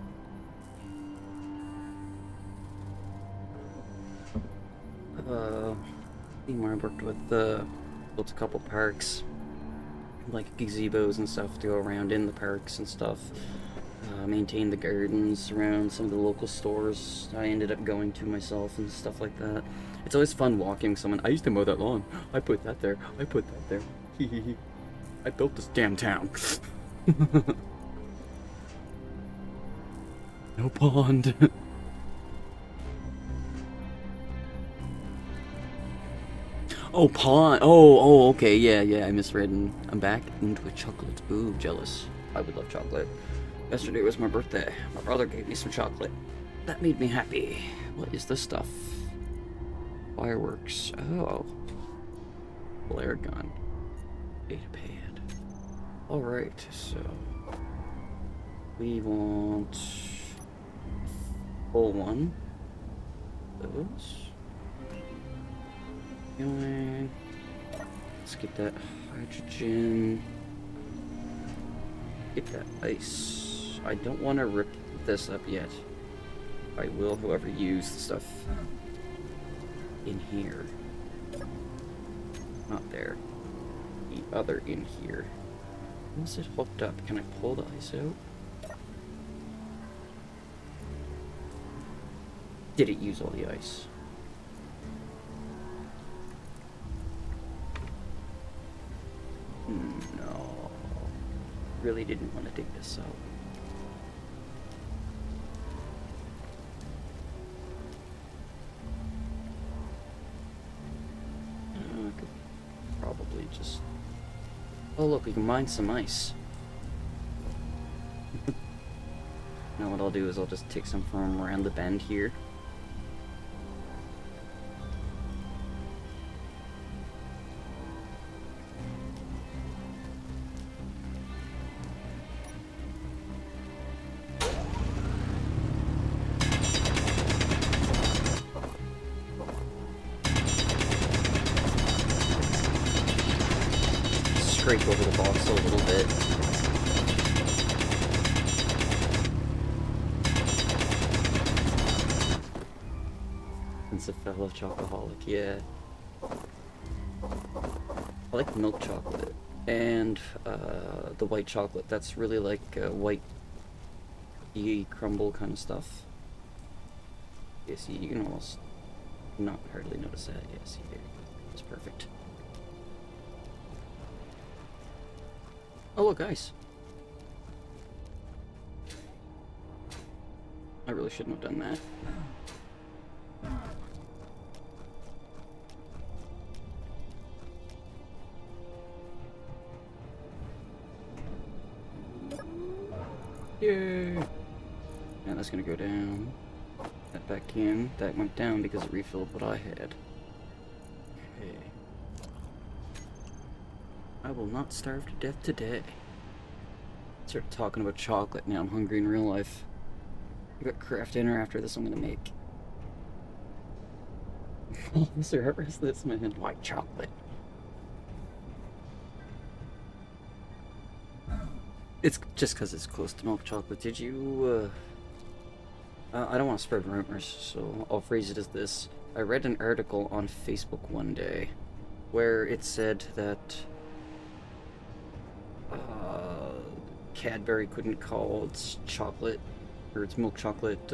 Where I worked with, built a couple parks, like gazebos and stuff to go around in the parks and stuff. Maintain the gardens around some of the local stores I ended up going to myself and stuff like that. It's always fun walking someone. I used to mow that lawn. I put that there. I put that there. Hehehe. I built this damn town. No pond. Oh, pond. Oh, okay. Yeah, I misread and I'm back into a chocolate. Ooh, jealous. I would love chocolate. Yesterday was my birthday. My brother gave me some chocolate. That made me happy. What is this stuff? Fireworks. Oh. Flare gun. Data pad. Alright, so... we want... full one. Those. Going. Let's get that hydrogen. Get that ice. I don't want to rip this up yet. I will, however, use the stuff in here. Not there. The other in here. Is it hooked up? Can I pull the ice out? Did it use all the ice? No. Really didn't want to dig this out. I could probably just... oh look, we can mine some ice. Now what I'll do is I'll just take some from around the bend here. Scrape over the box a little bit. Since a fellow chocoholic, yeah. I like milk chocolate and the white chocolate. That's really like white crumble kind of stuff. Yeah, see, you can almost not hardly notice that. Yeah, see there. It's perfect. Oh look, ice. I really shouldn't have done that. Yay! And that's gonna go down. That back in. That went down because it refilled what I had. Okay. I will not starve to death today. Start talking about chocolate, now I'm hungry in real life. I got craft dinner after this I'm gonna make. Sir, how is this, man? White chocolate. It's just because it's close to milk chocolate. Did you, I don't want to spread rumors, so I'll phrase it as this. I read an article on Facebook one day where it said that Cadbury couldn't call its chocolate or it's milk chocolate,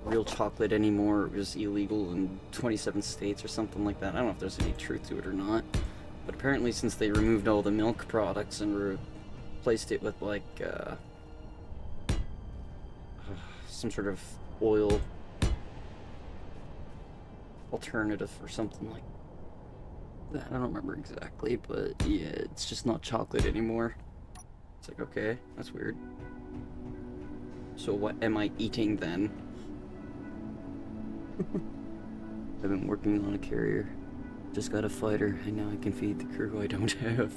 real chocolate anymore. It was illegal in 27 states or something like that. I don't know if there's any truth to it or not. But apparently since they removed all the milk products and replaced it with like, some sort of oil alternative or something like that. I don't remember exactly, but yeah, it's just not chocolate anymore. It's like, okay, that's weird. So what am I eating then? I've been working on a carrier. Just got a fighter, and now I can feed the crew I don't have.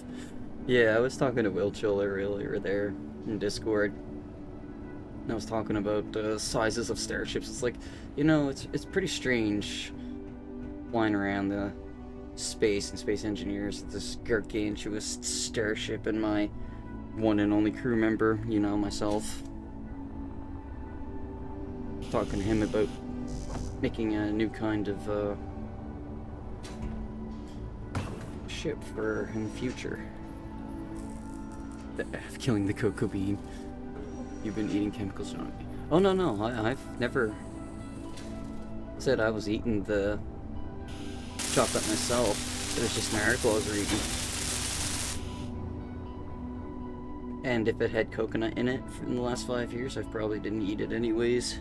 Yeah, I was talking to Will Chiller earlier there in Discord. And I was talking about sizes of starships. It's like, you know, it's pretty strange flying around the space and space engineers, this gargantuous starship, and my one and only crew member, you know, myself. Talking to him about making a new kind of ship for in the future. Killing the cocoa bean. You've been eating chemicals, don't you? Oh no, I've never said I was eating the chocolate myself. It was just an article I was reading. And if it had coconut in it in the last 5 years, I probably didn't eat it anyways.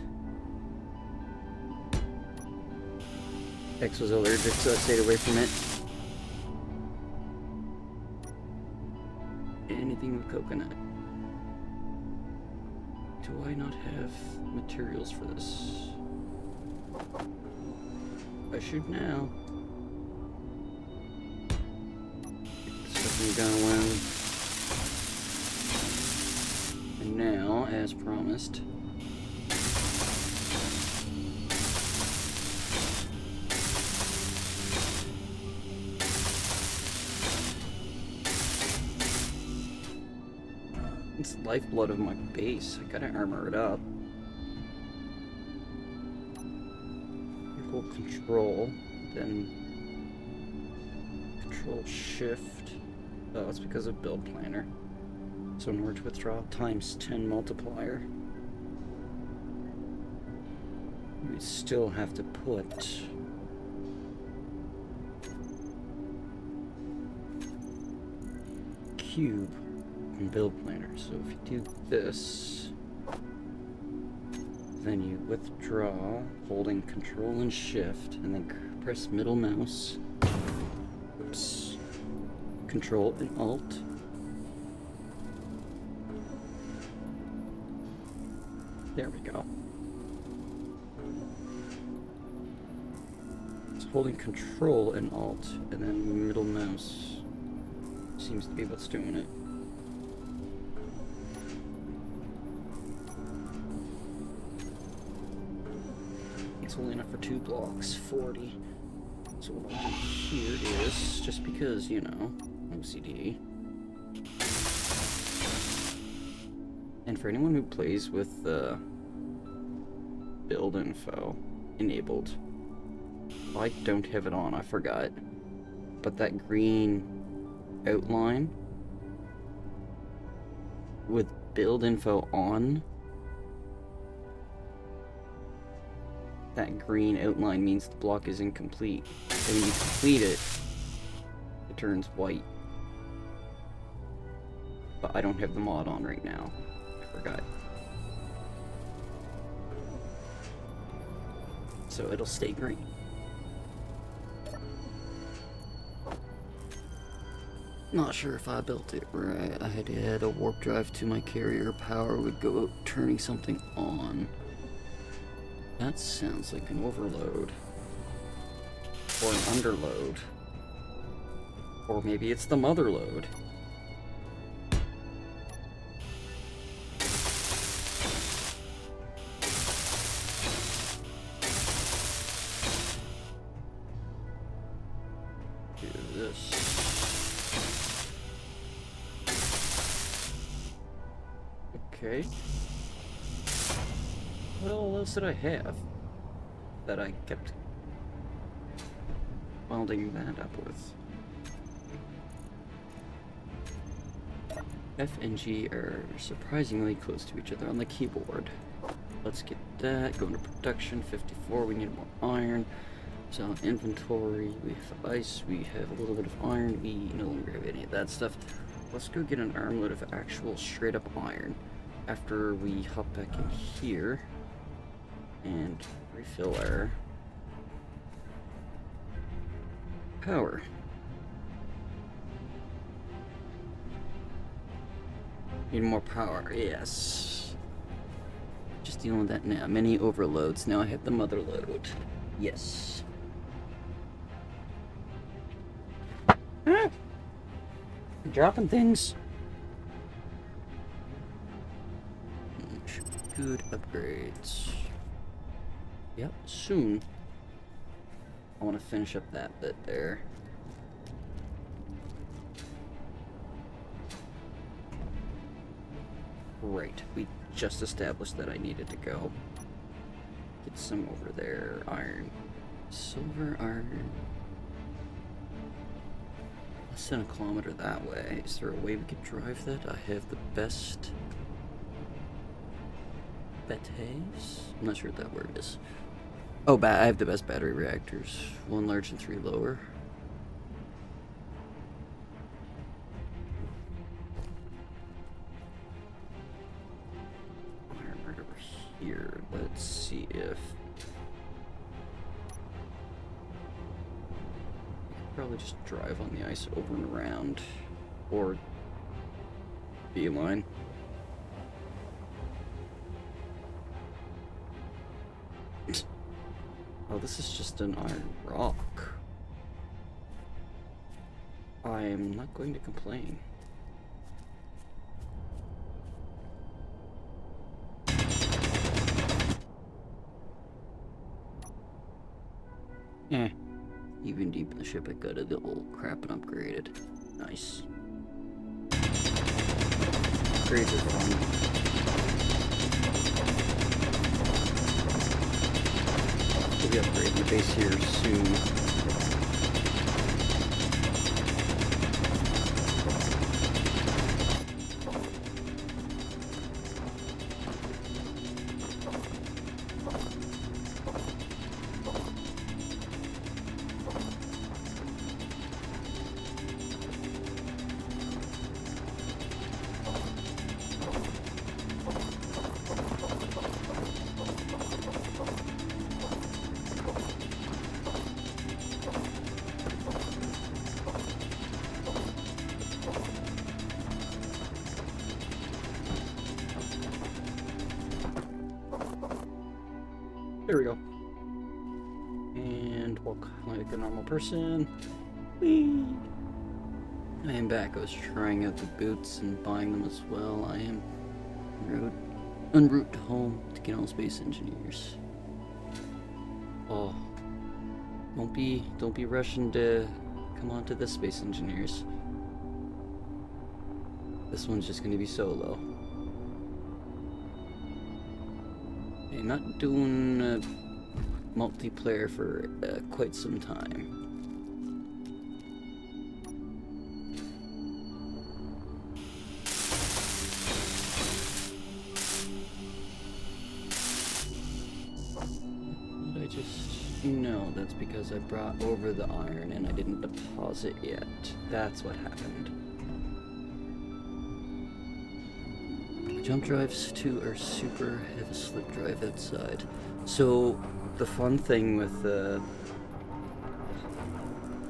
X was allergic, so I stayed away from it. Anything with coconut. Do I not have materials for this? I should now. Stuff going. And now, as promised, it's the lifeblood of my base. I gotta armor it up. Hold control, then control shift. Oh, it's because of build planner. So in order to withdraw, times 10 multiplier. We still have to put cube in build planner. So if you do this, then you withdraw, holding control and shift, and then press middle mouse. Oops. Control and alt. There we go. It's holding control and alt, and then middle mouse seems to be what's doing it. It's only enough for 2 blocks, 40. So what I'll do here is, just because, you know, OCD. And for anyone who plays with the build info enabled, I don't have it on, I forgot. But that green outline with build info on, that green outline means the block is incomplete. And when you complete it, it turns white. But I don't have the mod on right now. I forgot. So it'll stay green. Not sure if I built it right. I had to add a warp drive to my carrier. Power would go out turning something on. That sounds like an overload. Or an underload. Or maybe it's the motherload. Do this. Okay. What else did I have that I kept welding that up with? F and G are surprisingly close to each other on the keyboard. Let's get that. Go into production. 54. We need more iron. So inventory. We have ice. We have a little bit of iron. We no longer have any of that stuff. Let's go get an armload of actual straight up iron. After we hop back in here and refill our power. Need more power, yes. Just dealing with that now. Many overloads. Now I have the mother load. Yes. Ah! I'm dropping things. Good upgrades. Yep, soon. I want to finish up that bit there. Right, we just established that I needed to go get some over there. Iron. Silver, iron. Less than a kilometer that way. Is there a way we could drive that? I have the best bettes? I'm not sure what that word is. Oh, I have the best battery reactors. 1 large and 3 lower. Right over here. Let's see if... I could probably just drive on the ice over and around. Or... beeline. Oh, this is just an iron rock. I'm not going to complain. Even deep in the ship, I got a little crap and upgraded. Nice. Upgrades are fun. We'll be upgrading the base here soon. There we go. And walk like a normal person. Whee! I am back. I was trying out the boots and buying them as well. I am en route to home to get on Space Engineers. Oh, don't be rushing to come on to the Space Engineers. This one's just gonna be solo. Okay, not doing multiplayer for quite some time. Did I just... No, that's because I brought over the iron and I didn't deposit yet. That's what happened. Jump drives too are super, have a slip drive outside. So the fun thing with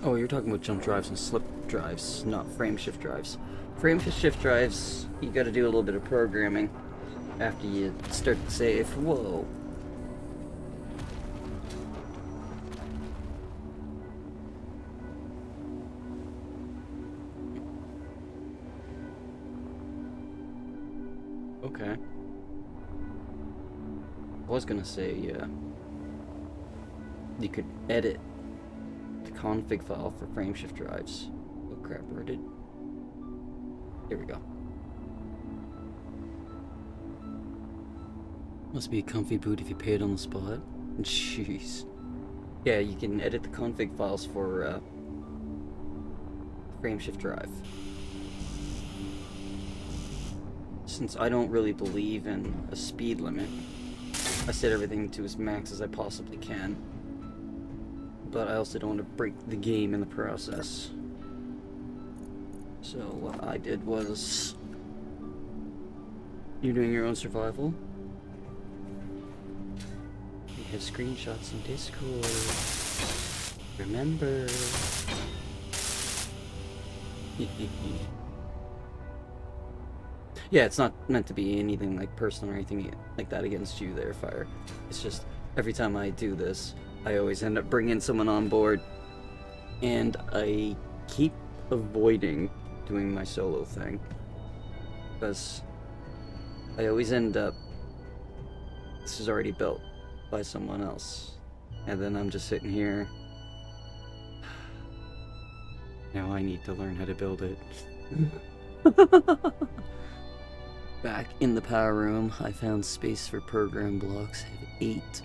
oh, you're talking about jump drives and slip drives, not frame shift drives. Frame shift drives, you gotta do a little bit of programming after you start the save. Whoa. Okay. I was gonna say, you could edit the config file for frameshift drives. Oh crap, where did... Here we go. Must be a comfy boot if you pay it on the spot. Jeez. Yeah, you can edit the config files for, frameshift drive. since I don't really believe in a speed limit, I set everything to as max as I possibly can. But I also don't want to break the game in the process. So what I did was... You're doing your own survival? We have screenshots in Discord. Remember. Yeah, it's not meant to be anything like personal or anything like that against you there, Fire. It's just every time I do this, I always end up bringing someone on board, and I keep avoiding doing my solo thing because I always end up, this is already built by someone else, and then I'm just sitting here. Now I need to learn how to build it. Back in the power room, I found space for program blocks. I have 8.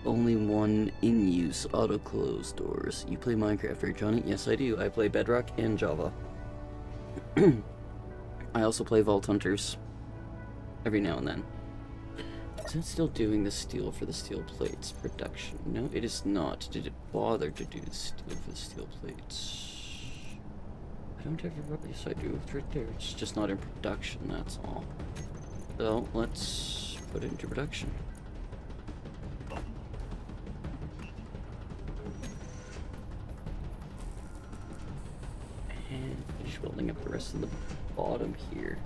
Only 1 in use. Auto close doors. You play Minecraft, right, Johnny? Yes, I do. I play Bedrock and Java. I also play Vault Hunters every now and then. Is it still doing the steel for the steel plates production? No, it is not. Did it bother to do the steel for the steel plates? I don't ever, yes I do, it's right there. It's just not in production, that's all. So, let's put it into production. And finish building up the rest of the bottom here.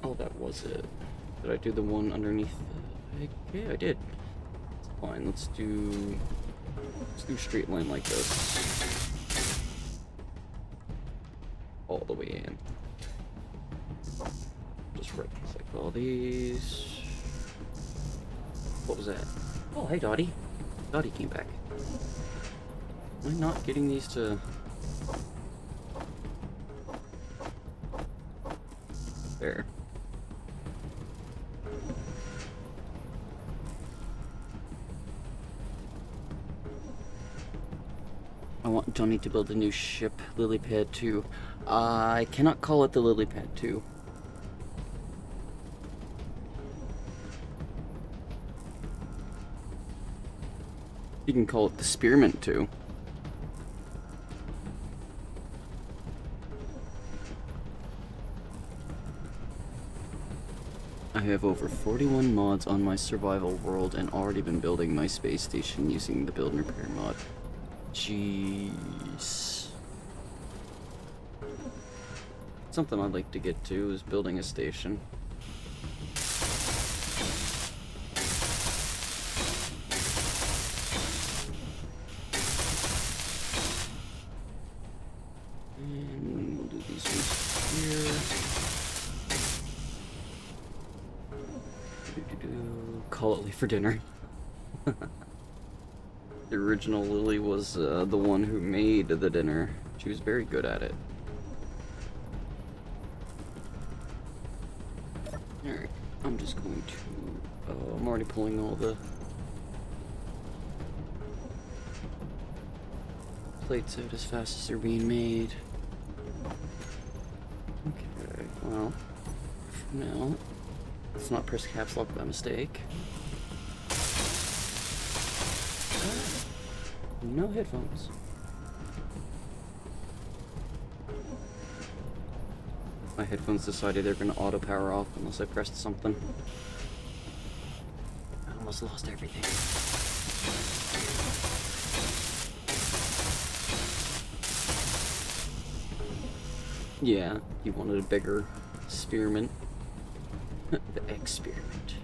Oh, that was it. Did I do the one underneath? Yeah, I did. Fine, let's do straight line like this. All the way in. Just right click all these. What was that? Oh, hey Dottie. Dottie came back. Am I not getting these to... There. I want Johnny to build a new ship, Lilypad 2. I cannot call it the Lilypad 2. You can call it the Spearmint 2. I have over 41 mods on my survival world and already been building my space station using the build and repair mod. Jeez. Something I'd like to get to is building a station. And we'll do these ones here. Call it late for dinner. The original Lily was the one who made the dinner. She was very good at it. Alright, I'm just going to... I'm already pulling all the plates out as fast as they're being made. Okay, well, for now, let's not press caps lock by mistake. No headphones. My headphones decided they're gonna auto power off unless I pressed something. I almost lost everything. Yeah, you wanted a bigger spearmint. The experiment.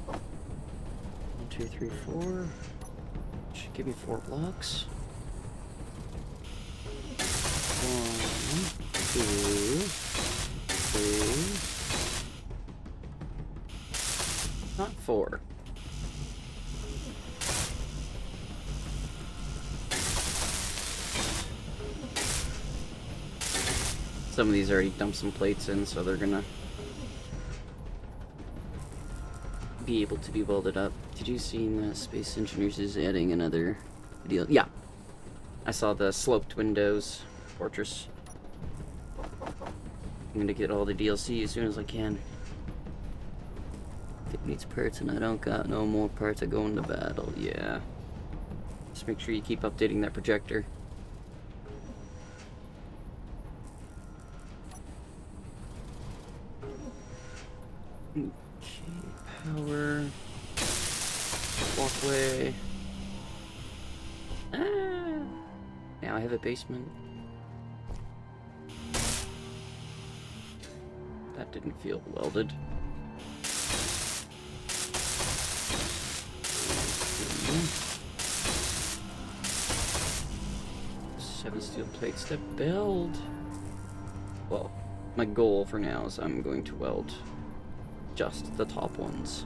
1, 2, 3, 4. Should give me 4 blocks. 1, 2, 3. Not 4. Some of these already dumped some plates in, so they're gonna be able to be welded up. Did you see Space Engineers is adding another video? Yeah, I saw the sloped windows fortress. I'm gonna get all the DLC as soon as I can. If it needs parts and I don't got no more parts, I go into battle. Yeah. Just make sure you keep updating that projector. Okay, power. Walkway. Ah! Now I have a basement. That didn't feel welded. 7 steel plates to build. Well, my goal for now is I'm going to weld just the top ones.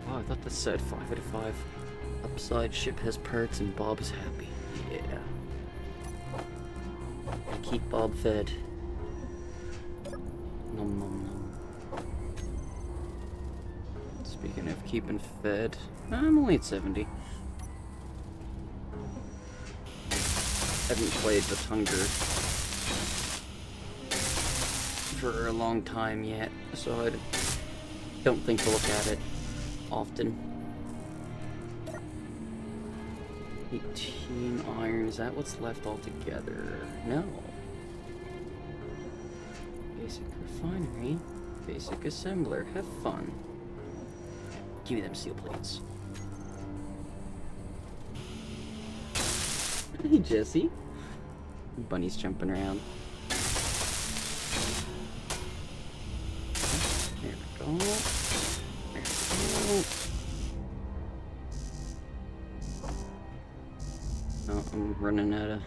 Oh, I thought that said 5 out of 5. Upside ship has parts and Bob is happy. Yeah. I keep Bob fed. Nom nom nom. Speaking of keeping fed, I'm only at 70. Haven't played with hunger for a long time yet, so I don't think to look at it often. 18 iron, is that what's left altogether? No. Basic refinery, basic assembler, have fun. Give me them steel plates. Hey Jesse. Bunny's jumping around. There we go. There we go. Oh, I'm running out of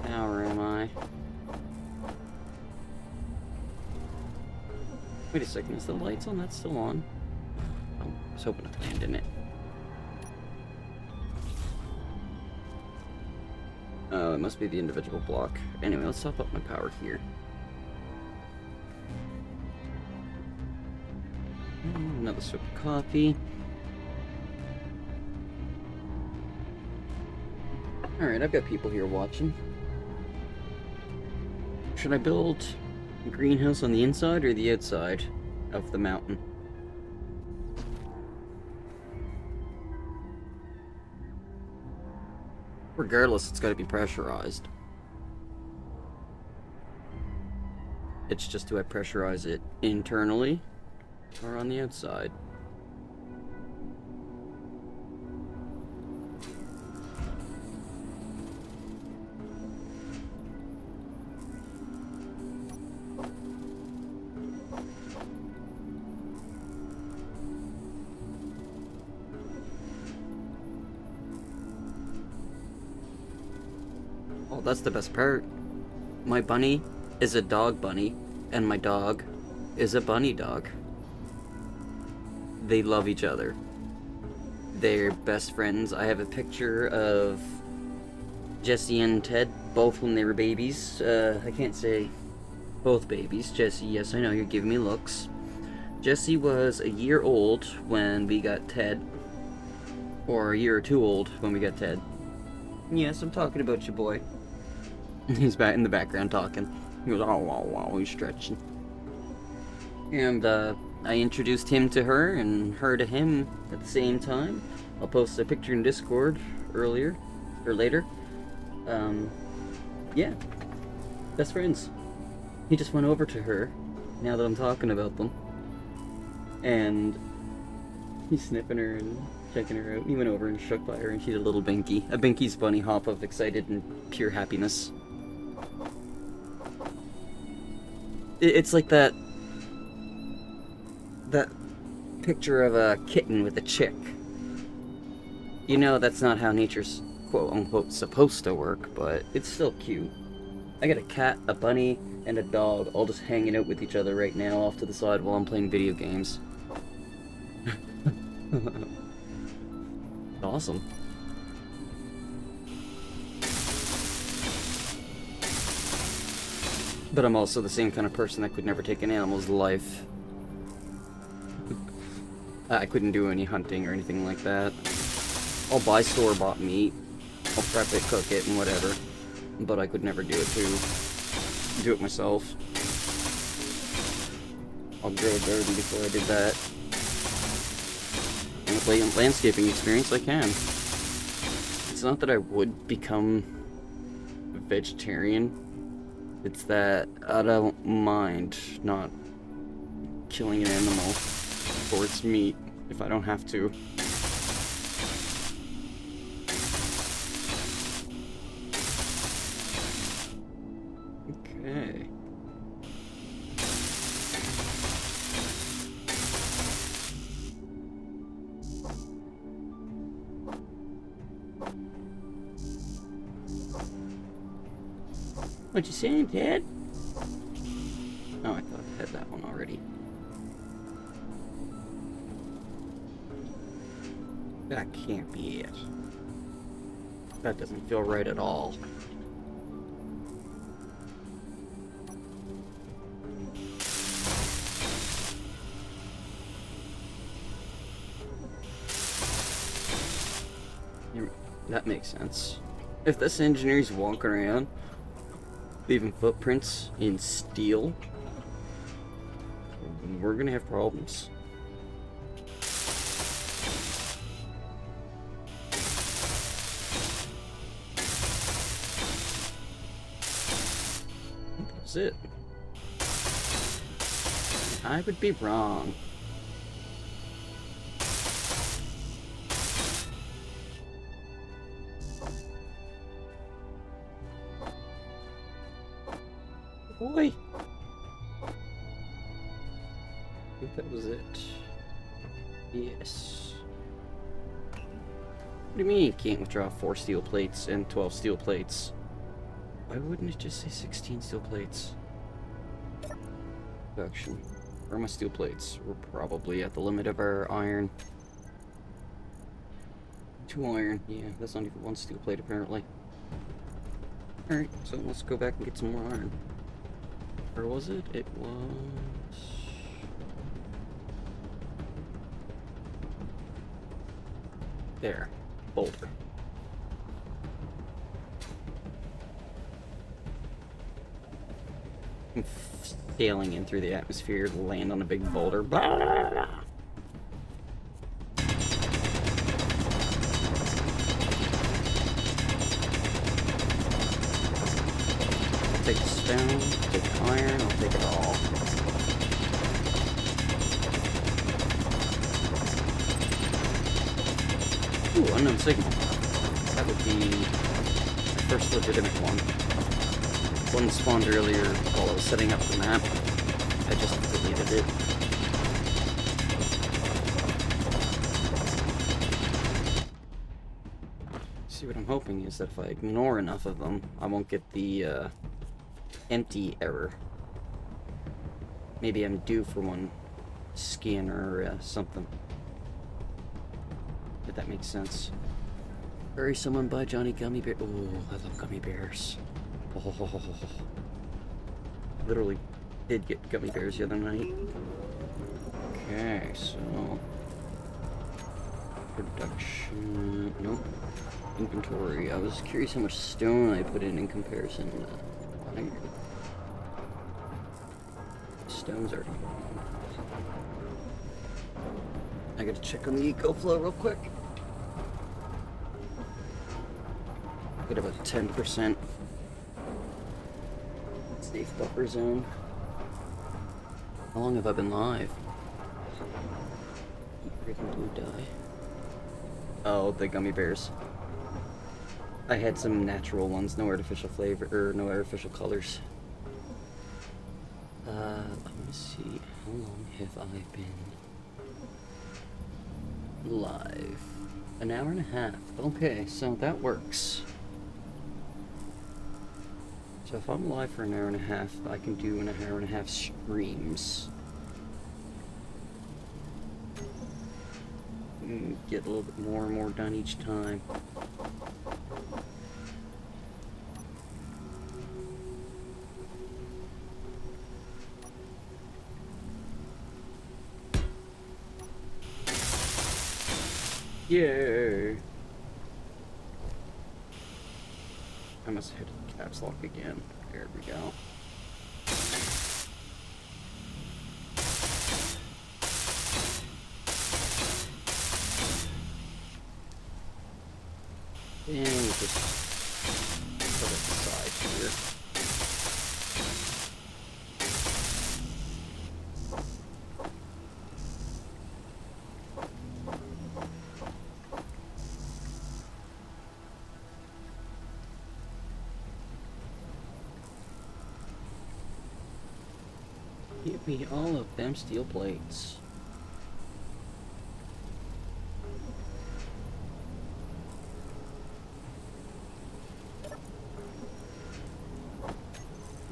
power, am I? Wait a second, is the lights on that still on? Oh, I was hoping to land in it. Oh, it must be the individual block. Anyway, let's top up my power here. Another sip of coffee. Alright, I've got people here watching. Should I build a greenhouse on the inside or the outside of the mountain? Regardless, it's got to be pressurized. It's just, do I pressurize it internally or on the outside? Oh, that's the best part. My bunny is a dog bunny, and my dog is a bunny dog. They love each other. They're best friends. I have a picture of Jesse and Ted, both when they were babies. I can't say both babies. Jesse, yes, I know, you're giving me looks. Jesse was a year old when we got Ted. Or a year or two old when we got Ted. Yes, I'm talking about you, boy. He's back in the background talking. He goes, oh, wow, wow, he's stretching. And, I introduced him to her and her to him at the same time. I'll post a picture in Discord later. Yeah. Best friends. He just went over to her, now that I'm talking about them. And he's sniffing her and checking her out. He went over and shook by her, and she did a little binky. A binky's bunny hop of excited and pure happiness. It's like that picture of a kitten with a chick. You know, that's not how nature's quote unquote supposed to work, but it's still cute. I got a cat, a bunny, and a dog all just hanging out with each other right now off to the side while I'm playing video games. Awesome. But I'm also the same kind of person that could never take an animal's life. I couldn't do any hunting or anything like that. I'll buy store-bought meat. I'll prep it, cook it, and whatever. But I could never do it myself. I'll grow a garden before I did that. And with landscaping experience, I can. It's not that I would become a vegetarian. It's that I don't mind not killing an animal for its meat if I don't have to. Okay. What you saying, Dad? Oh, I thought I had that one already. That can't be it. That doesn't feel right at all. That makes sense. If this engineer's walking around leaving footprints in steel, we're gonna have problems. That's it. I would be wrong. Boy. I think that was it. Yes. What do you mean you can't withdraw 4 steel plates and 12 steel plates? Why wouldn't it just say 16 steel plates? Production. Where are my steel plates? We're probably at the limit of our iron. 2 iron. Yeah, that's not even 1 steel plate apparently. Alright, so let's go back and get some more iron. Where was it? It was... there. Boulder. I'm sailing in through the atmosphere to land on a big boulder. Blah, blah, blah. I'll take the stone, take the iron, I'll take it all. Ooh, unknown signal. That would be my first legitimate one. One spawned earlier while I was setting up the map. I just deleted it. See, what I'm hoping is that if I ignore enough of them, I won't get the empty error. Maybe I'm due for one skin or something. If that makes sense. Bury someone by Johnny Gummy Bear. Oh, I love gummy bears. Oh, literally did get gummy bears the other night. Okay, so production. Nope. Inventory. I was curious how much stone I put in comparison to iron. Stones are. I gotta check on the eco flow real quick. Get about 10%. Safe buffer zone. How long have I been live? Freaking blue dye. Oh, the gummy bears. I had some natural ones, no artificial flavor, or no artificial colors. Let me see. How long have I been live. An hour and a half. Okay, so that works. So if I'm live for an hour and a half, I can do an hour and a half streams. Get a little bit more and more done each time. Yay! I must hit caps lock again. There we go. And we'll just put it aside here. Give me all of them steel plates.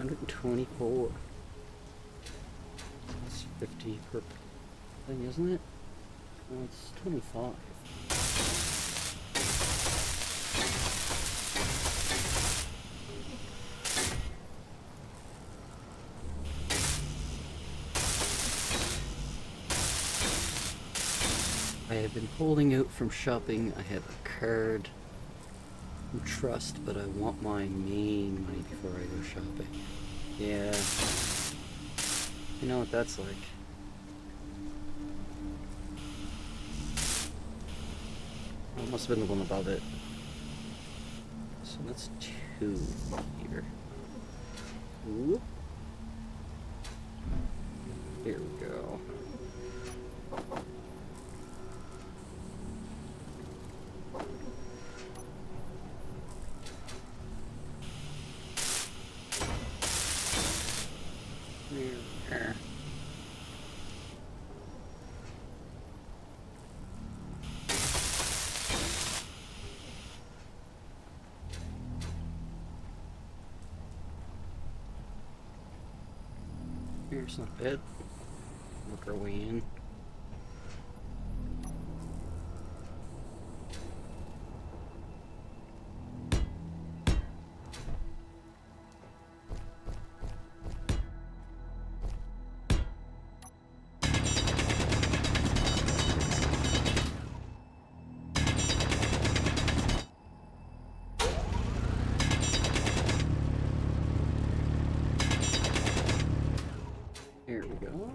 $124. That's 50 per thing, isn't it? Well, it's 25. I have been holding out from shopping. I have a card from Trust, but I want my main money before I go shopping. Yeah. You know what that's like. Oh, it must have been the one above it. So that's 2 here. Whoop. Here we go. There. Here's not bad. Work our way in. Here we go.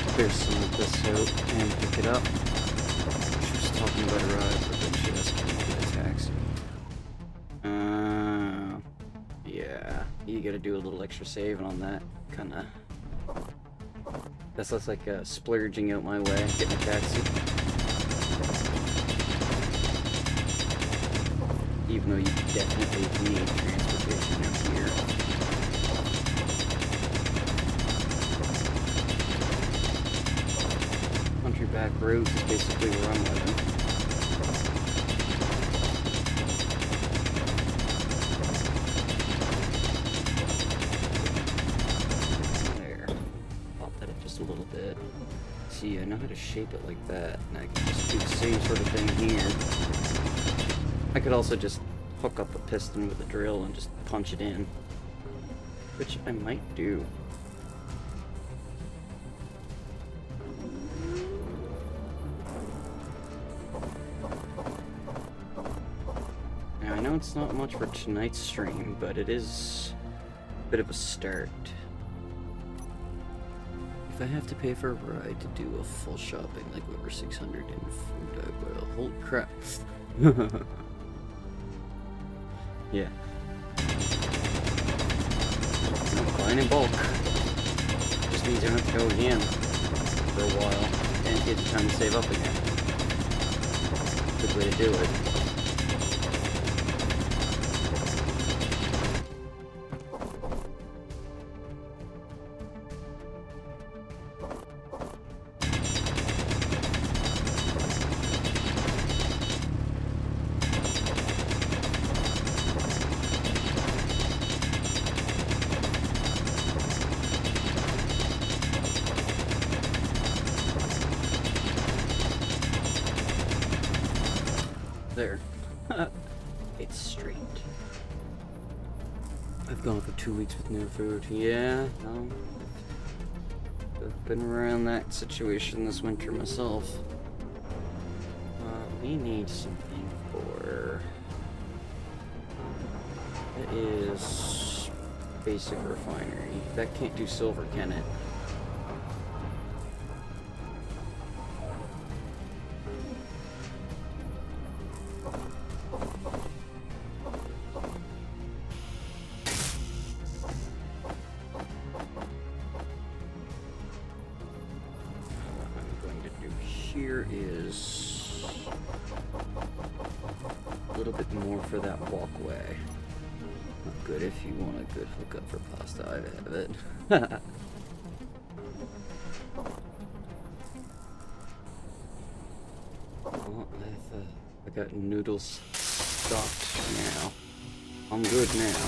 Clear some of this out and pick it up. She was talking about a ride, but then she asked me to get a taxi. Yeah, you gotta do a little extra saving on that, kinda. That's less like splurging out my way, getting a taxi. Even though you definitely need transportation out here. Country back roads is basically where I'm living. A little bit. See, I know how to shape it like that, and I can just do the same sort of thing here. I could also just hook up a piston with a drill and just punch it in, which I might do. Now, I know it's not much for tonight's stream, but it is a bit of a start. If I have to pay for a ride to do a full shopping, like over 600 in food, I will. Holy crap. Yeah. I'm buying in bulk. Just means I don't have to go again for a while, and get the time to save up again. Which way to do it. There. It's straight. I've gone for 2 weeks with no food. Yeah, no. I've been around that situation this winter myself. We need something for... That is... basic refinery. That can't do silver, can it? Here is a little bit more for that walkway. Not good if you want a good hookup for pasta, I have it. Oh, I got noodles stocked now. I'm good now.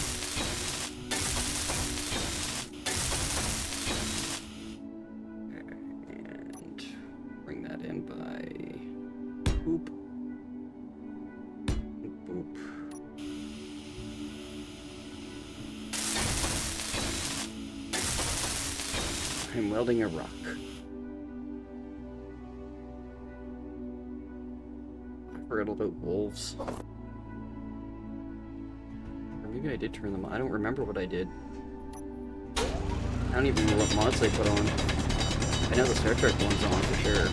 I'm welding a rock. I forgot about wolves. Or maybe I did turn them on. I don't remember what I did. I don't even know what mods I put on. I know the Star Trek one's on for sure.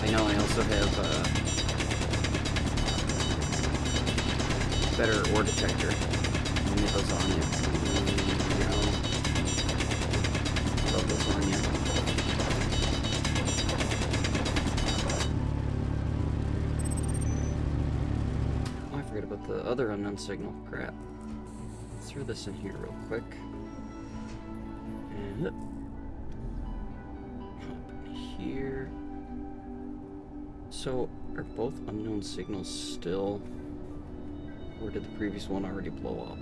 I know I also have better ore detector. I'll need lasagna. Love lasagna. Oh, I forgot about the other unknown signal. Crap. Let's throw this in here real quick. And hop in here. So, are both unknown signals still? Or did the previous one already blow up?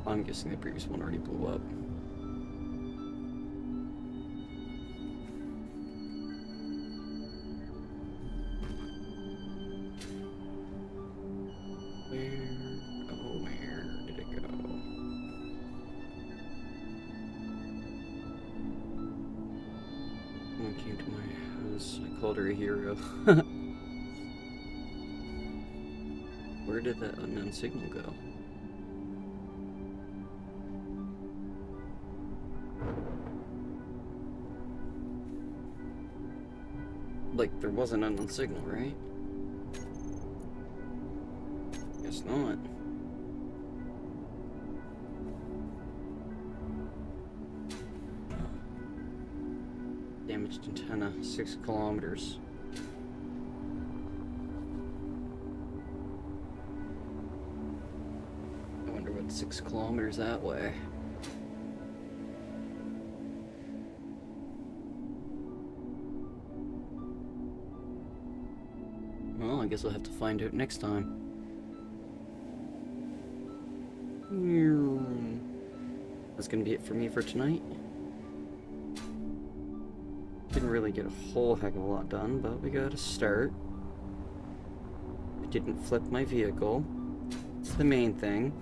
I'm guessing the previous one already blew up. Where did it go? Someone came to my house. I called her a hero. Where did that unknown signal go? Like, there was an unknown signal, right? Guess not. Damaged antenna, 6 kilometers. I wonder what 6 kilometers that way. Well, I guess we'll have to find out next time. That's gonna be it for me for tonight. Didn't really get a whole heck of a lot done, but we got a start. I didn't flip my vehicle. It's the main thing.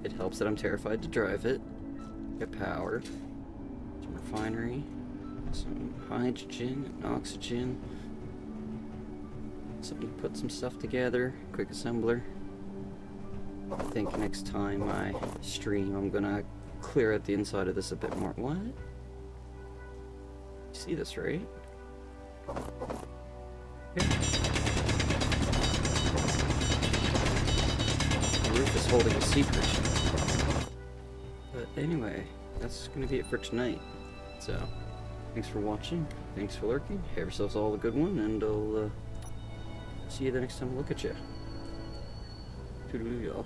It helps that I'm terrified to drive it. Get power. Some refinery. Some hydrogen and oxygen. Something to put some stuff together. Quick assembler. I think next time I stream, I'm gonna clear out the inside of this a bit more. What? You see this, right? Okay. The roof is holding a secret. anyway, that's gonna be it for tonight. So, thanks for watching, thanks for lurking, have yourselves all a good one, and I'll see you the next time I look at you. Toodaloo, y'all.